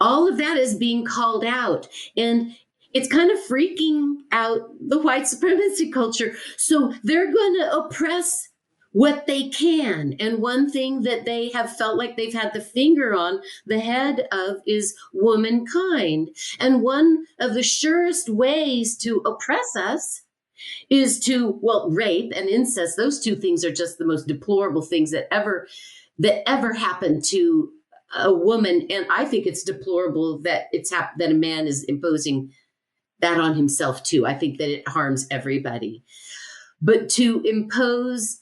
Speaker 4: all of that is being called out. And it's kind of freaking out the white supremacy culture. So they're going to oppress what they can. And one thing that they have felt like they've had the finger on the head of is womankind. And one of the surest ways to oppress us is to, rape and incest. Those two things are just the most deplorable things that ever happened to a woman. And I think it's deplorable that that a man is imposing that on himself too. I think that it harms everybody. But to impose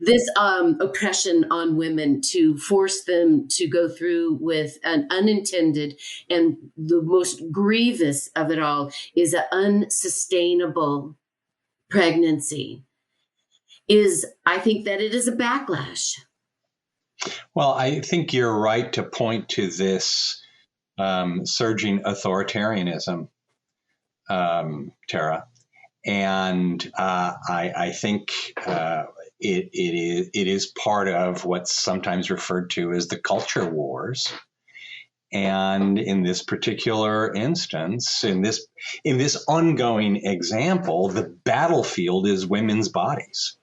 Speaker 4: this oppression on women, to force them to go through with an unintended, and the most grievous of it all is an unsustainable pregnancy, I think that it is a backlash.
Speaker 5: Well, I think you're right to point to this surging authoritarianism, Terra. And I think it is part of what's sometimes referred to as the culture wars. And in this particular instance, in this ongoing example, the battlefield is women's bodies.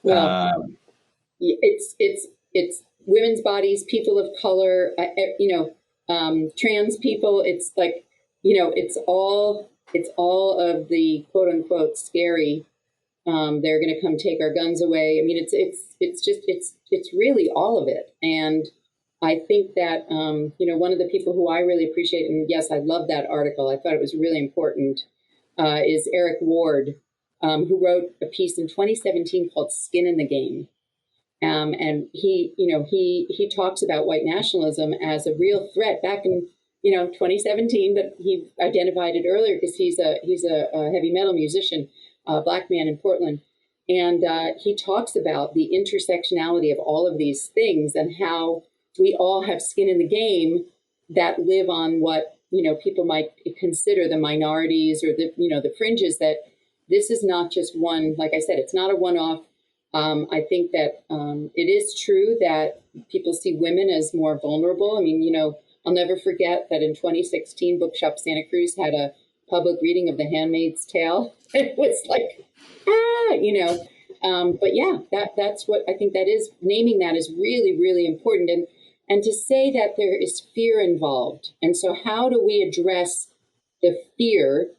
Speaker 3: Well, it's women's bodies, people of color, trans people. It's like, it's all of the quote unquote scary. They're going to come take our guns away. I mean, it's really all of it. And I think that, one of the people who I really appreciate, and yes, I love that article, I thought it was really important, is Eric Ward, who wrote a piece in 2017 called Skin in the Game. And he talks about white nationalism as a real threat back in, 2017, but he identified it earlier because he's a heavy metal musician, a black man in Portland. And he talks about the intersectionality of all of these things and how we all have skin in the game that live on what, people might consider the minorities or the fringes, that this is not just one, like I said, it's not a one-off. I think that it is true that people see women as more vulnerable. I mean, I'll never forget that in 2016, Bookshop Santa Cruz had a public reading of The Handmaid's Tale. It was like, but yeah, that's what I think that is. Naming that is really, really important. And to say that there is fear involved. And so how do we address the fear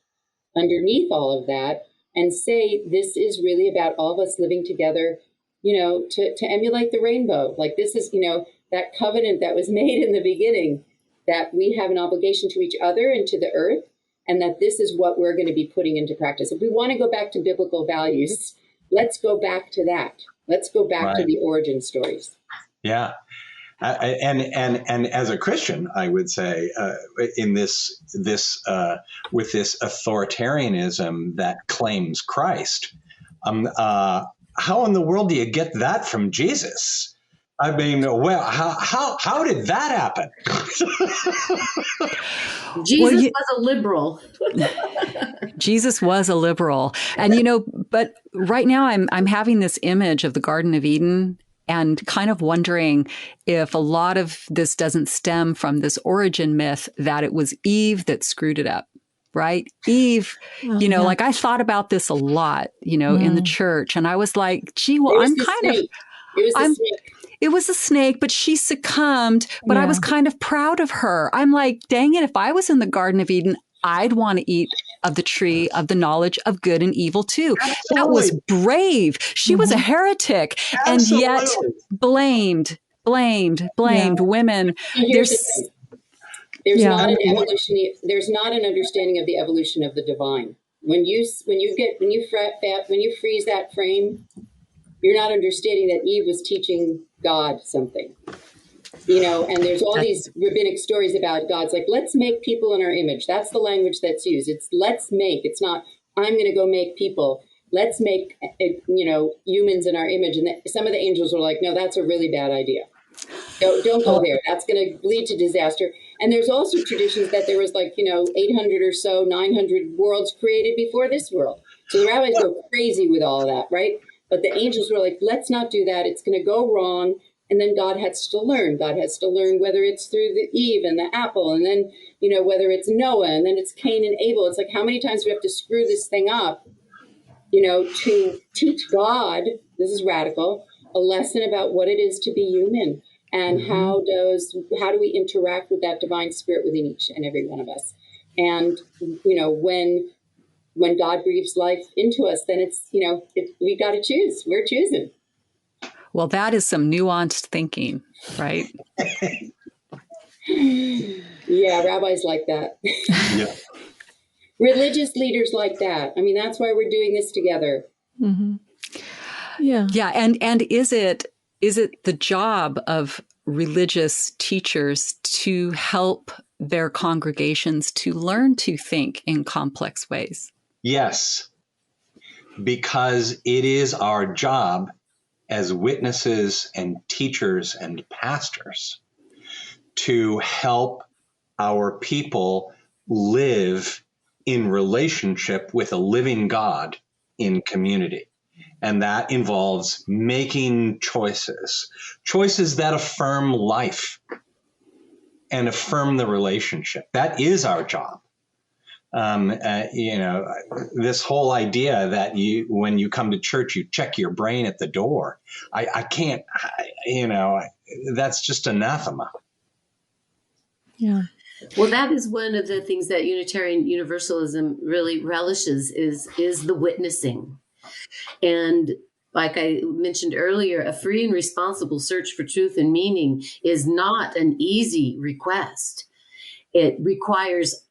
Speaker 3: underneath all of that and say this is really about all of us living together, to emulate the rainbow? Like this is, that covenant that was made in the beginning, that we have an obligation to each other and to the earth, and that this is what we're going to be putting into practice. If we want to go back to biblical values, let's go back to that. Let's go back to the origin stories.
Speaker 5: Yeah. And as a Christian, I would say in this with this authoritarianism that claims Christ, how in the world do you get that from Jesus? I mean, well, how did that happen?
Speaker 4: Jesus was a liberal.
Speaker 2: Jesus was a liberal. And, but right now I'm having this image of the Garden of Eden and kind of wondering if a lot of this doesn't stem from this origin myth that it was Eve that screwed it up. Right? Eve, like I thought about this a lot, in the church. And I was like, gee, well, I'm kind of, it was a snake, but she succumbed. But I was kind of proud of her. I'm like, dang it, if I was in the Garden of Eden, I'd want to eat of the tree of the knowledge of good and evil too. Absolutely. That was brave. She was a heretic. Absolutely. And yet blamed women.
Speaker 3: There's not an evolution. There's not an understanding of the evolution of the divine. When you freeze that frame, you're not understanding that Eve was teaching God something. And there's all these rabbinic stories about God's like, let's make people in our image. That's the language that's used. It's let's make. It's not I'm going to go make people. Let's make humans in our image. And some of the angels were like, no, that's a really bad idea. Don't go there. That's going to lead to disaster. And there's also traditions that there was 800 or so, 900 worlds created before this world. So the rabbis go crazy with all of that, right? But the angels were like, let's not do that. It's going to go wrong. And then God has to learn. God has to learn whether it's through the Eve and the apple, and then, whether it's Noah, and then it's Cain and Abel. It's like, how many times do we have to screw this thing up, to teach God, this is radical, a lesson about what it is to be human. And how do we interact with that divine spirit within each and every one of us? And, when God breathes life into us, then it's, we got to choose. We're choosing.
Speaker 2: Well, that is some nuanced thinking, right?
Speaker 3: Yeah, rabbis like that. Yeah. Religious leaders like that. I mean, that's why we're doing this together.
Speaker 1: Mm-hmm. Yeah.
Speaker 2: Yeah. And is it the job of religious teachers to help their congregations to learn to think in complex ways?
Speaker 5: Yes, because it is our job as witnesses and teachers and pastors to help our people live in relationship with a living God in community. And that involves making choices that affirm life and affirm the relationship. That is our job. This whole idea that when you come to church, you check your brain at the door. I can't, that's just anathema.
Speaker 1: Yeah.
Speaker 4: Well, that is one of the things that Unitarian Universalism really relishes is the witnessing. And like I mentioned earlier, a free and responsible search for truth and meaning is not an easy request. It requires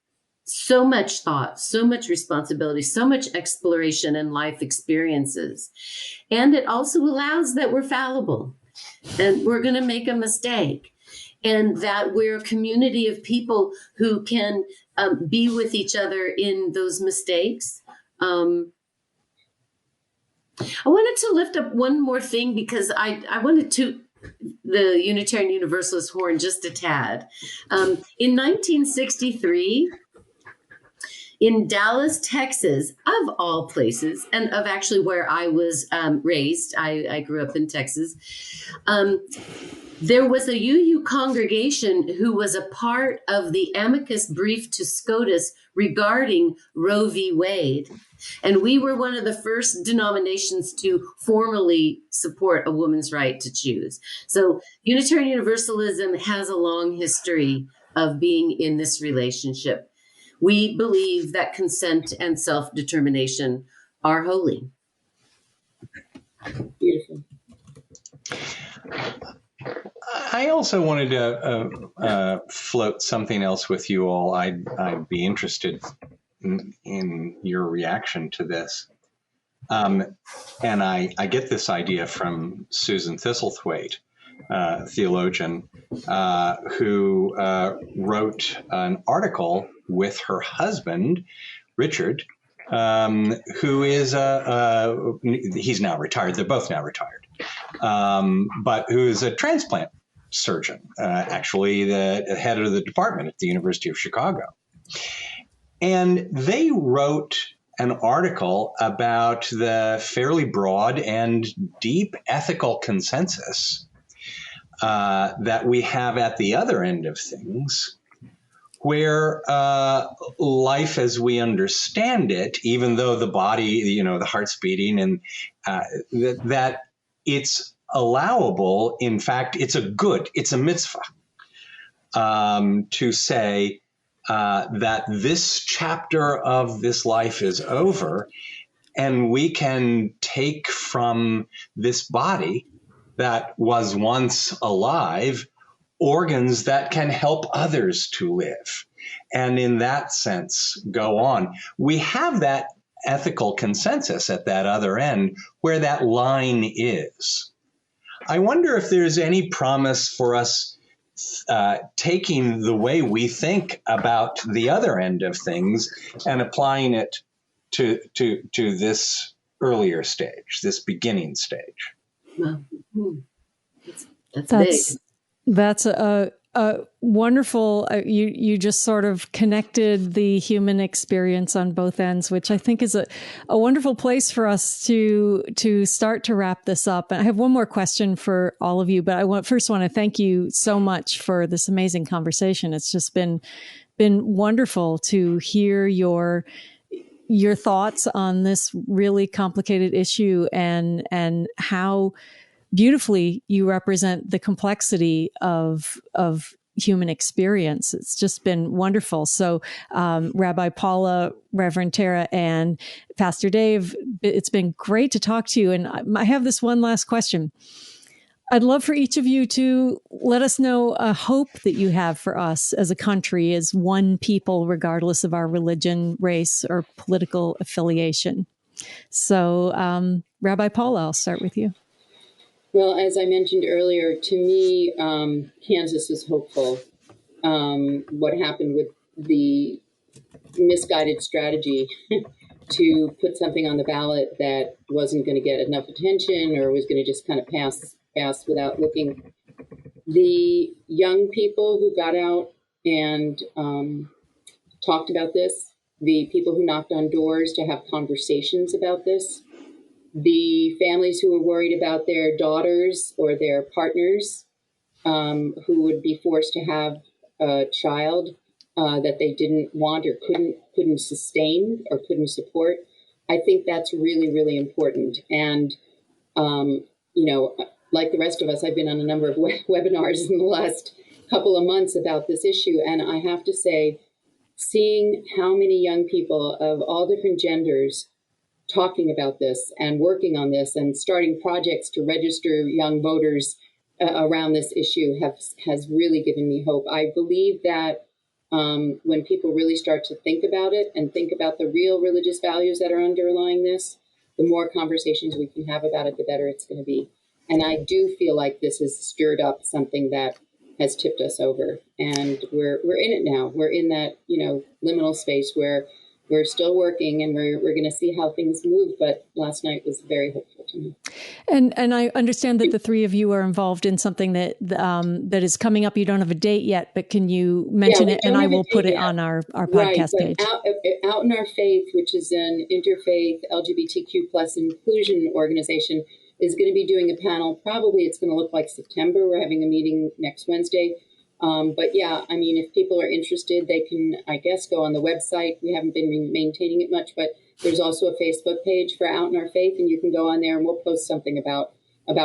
Speaker 4: so much thought, so much responsibility, so much exploration and life experiences. And it also allows that we're fallible and we're going to make a mistake, and that we're a community of people who can be with each other in those mistakes. I wanted to lift up one more thing, because I wanted to the Unitarian Universalist horn just a tad. In 1963, in Dallas, Texas, of all places, and of actually where I was raised, I grew up in Texas, there was a UU congregation who was a part of the amicus brief to SCOTUS regarding Roe v. Wade. And we were one of the first denominations to formally support a woman's right to choose. So Unitarian Universalism has a long history of being in this relationship. We believe that consent and self-determination are holy.
Speaker 3: Beautiful.
Speaker 5: I also wanted to float something else with you all. I'd be interested in your reaction to this. And I get this idea from Susan Thistlethwaite, theologian, who wrote an article with her husband, Richard, who is he's now retired. They're both now retired, but who is a transplant surgeon, actually the head of the department at the University of Chicago. And they wrote an article about the fairly broad and deep ethical consensus that we have at the other end of things, where life as we understand it, even though the body, the heart's beating, and that it's allowable. In fact, it's a mitzvah to say that this chapter of this life is over, and we can take from this body that was once alive organs that can help others to live, and in that sense go on. We have that ethical consensus at that other end where that line is. I wonder if there's any promise for us taking the way we think about the other end of things and applying it to this earlier stage, this beginning stage.
Speaker 1: That's a wonderful. You just sort of connected the human experience on both ends, which I think is a wonderful place for us to start to wrap this up. And I have one more question for all of you, but I first want to thank you so much for this amazing conversation. It's just been wonderful to hear your thoughts on this really complicated issue, and how beautifully you represent the complexity of human experience. It's just been wonderful. So, Rabbi Paula, Reverend Terra, and Pastor Dave, it's been great to talk to you. And I have this one last question. I'd love for each of you to let us know a hope that you have for us as a country, as one people, regardless of our religion, race, or political affiliation. So, Rabbi Paula, I'll start with you.
Speaker 3: Well, as I mentioned earlier, to me, Kansas was hopeful. What happened with the misguided strategy to put something on the ballot that wasn't going to get enough attention, or was going to just kind of pass without looking. The young people who got out and talked about this, the people who knocked on doors to have conversations about this, the families who were worried about their daughters or their partners who would be forced to have a child that they didn't want or couldn't sustain or couldn't support. I think that's really, really important. And, like the rest of us, I've been on a number of webinars in the last couple of months about this issue. And I have to say, seeing how many young people of all different genders talking about this and working on this and starting projects to register young voters around this issue has really given me hope. I believe that when people really start to think about it and think about the real religious values that are underlying this, the more conversations we can have about it, the better it's going to be. And I do feel like this has stirred up something that has tipped us over, and we're in it now. We're in that, liminal space where we're still working, and we're going to see how things move. But last night was very hopeful to me.
Speaker 1: And I understand that the three of you are involved in something that is coming up. You don't have a date yet, but can you mention it? And I will put it on our podcast page.
Speaker 3: Out in Our Faith, which is an interfaith LGBTQ plus inclusion organization, is going to be doing a panel. Probably it's going to look like September. We're having a meeting next Wednesday. But yeah, I mean, if people are interested, they can, I guess, go on the website. We haven't been maintaining it much, but there's also a Facebook page for Out in Our Faith, and you can go on there and we'll post something about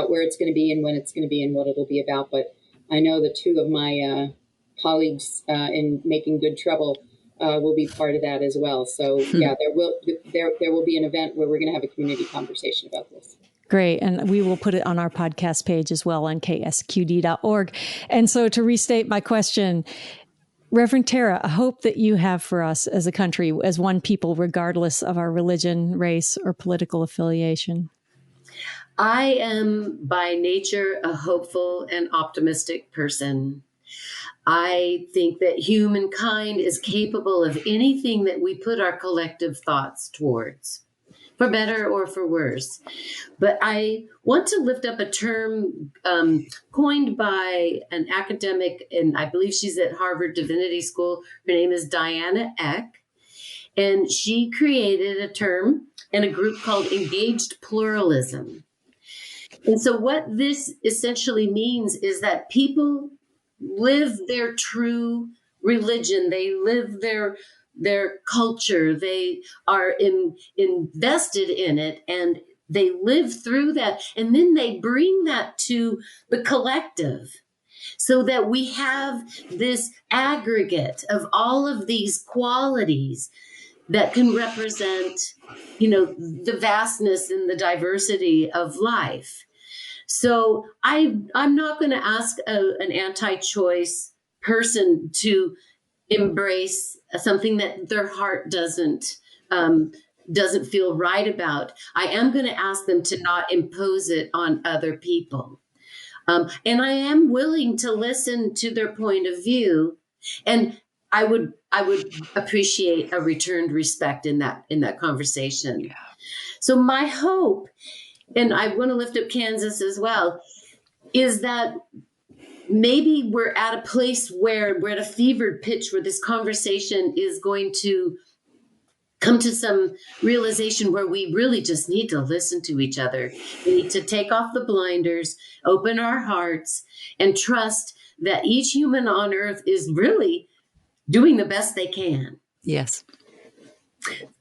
Speaker 3: where it's going to be and when it's going to be and what it'll be about. But I know the two of my colleagues in Making Good Trouble will be part of that as well. So yeah, there will be an event where we're going to have a community conversation about this.
Speaker 1: Great. And we will put it on our podcast page as well on ksqd.org. And so to restate my question, Reverend Terra, a hope that you have for us as a country, as one people, regardless of our religion, race, or political affiliation.
Speaker 4: I am by nature a hopeful and optimistic person. I think that humankind is capable of anything that we put our collective thoughts towards, for better or for worse. But I want to lift up a term coined by an academic, and I believe she's at Harvard Divinity School. Her name is Diana Eck, and she created a term and a group called Engaged Pluralism. And so what this essentially means is that people live their true religion. They live their culture. They are invested in it, and they live through that. And then they bring that to the collective so that we have this aggregate of all of these qualities that can represent, the vastness and the diversity of life. So I'm not going to ask an anti-choice person to embrace something that their heart doesn't feel right about. I am going to ask them to not impose it on other people. And I am willing to listen to their point of view. And I would appreciate a returned respect in that conversation. Yeah. So my hope, and I want to lift up Kansas as well, is that maybe we're at a place where we're at a fevered pitch where this conversation is going to come to some realization where we really just need to listen to each other. We need to take off the blinders, open our hearts, and trust that each human on earth is really doing the best they can.
Speaker 2: Yes.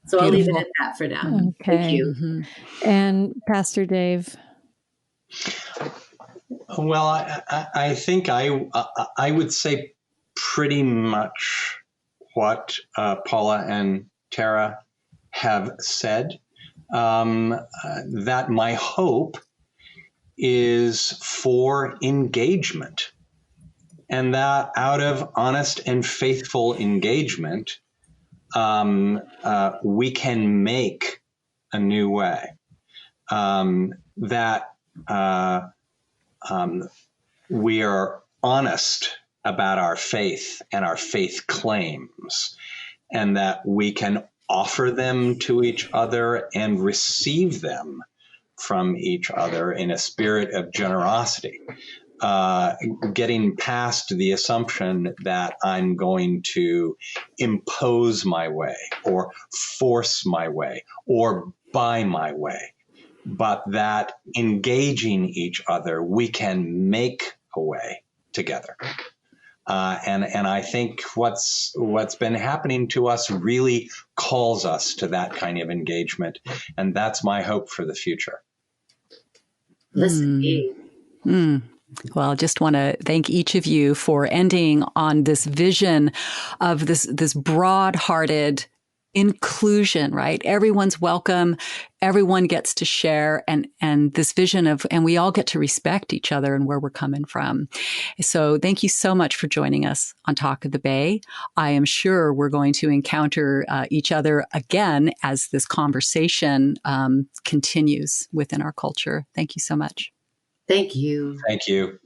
Speaker 4: So Beautiful. I'll leave it at that for now.
Speaker 1: Okay.
Speaker 4: Thank you.
Speaker 1: Mm-hmm. And Pastor Dave?
Speaker 5: Well, I think I would say pretty much what Paula and Terra have said, that my hope is for engagement, and that out of honest and faithful engagement, we can make a new way, that we are honest about our faith and our faith claims, and that we can offer them to each other and receive them from each other in a spirit of generosity, getting past the assumption that I'm going to impose my way or force my way or buy my way, but that engaging each other, we can make a way together. And I think what's been happening to us really calls us to that kind of engagement. And that's my hope for the future.
Speaker 2: Listen. Well, just want to thank each of you for ending on this vision of this broad-hearted inclusion, right? Everyone's welcome. Everyone gets to share and this vision of, and we all get to respect each other and where we're coming from. So thank you so much for joining us on Talk of the Bay. I am sure we're going to encounter each other again as this conversation continues within our culture. Thank you so much.
Speaker 4: Thank you.
Speaker 5: Thank you.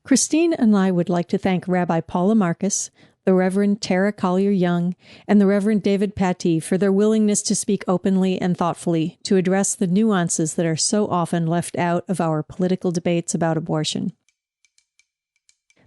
Speaker 1: Christine and I would like to thank Rabbi Paula Marcus, the Reverend Terra Collier-Young, and the Reverend David Pattee for their willingness to speak openly and thoughtfully to address the nuances that are so often left out of our political debates about abortion.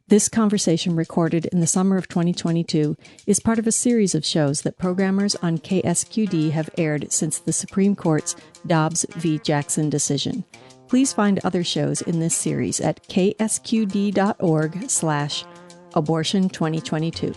Speaker 1: This conversation, recorded in the summer of 2022, is part of a series of shows that programmers on KSQD have aired since the Supreme Court's Dobbs v. Jackson decision. Please find other shows in this series at ksqd.org/abortion2022.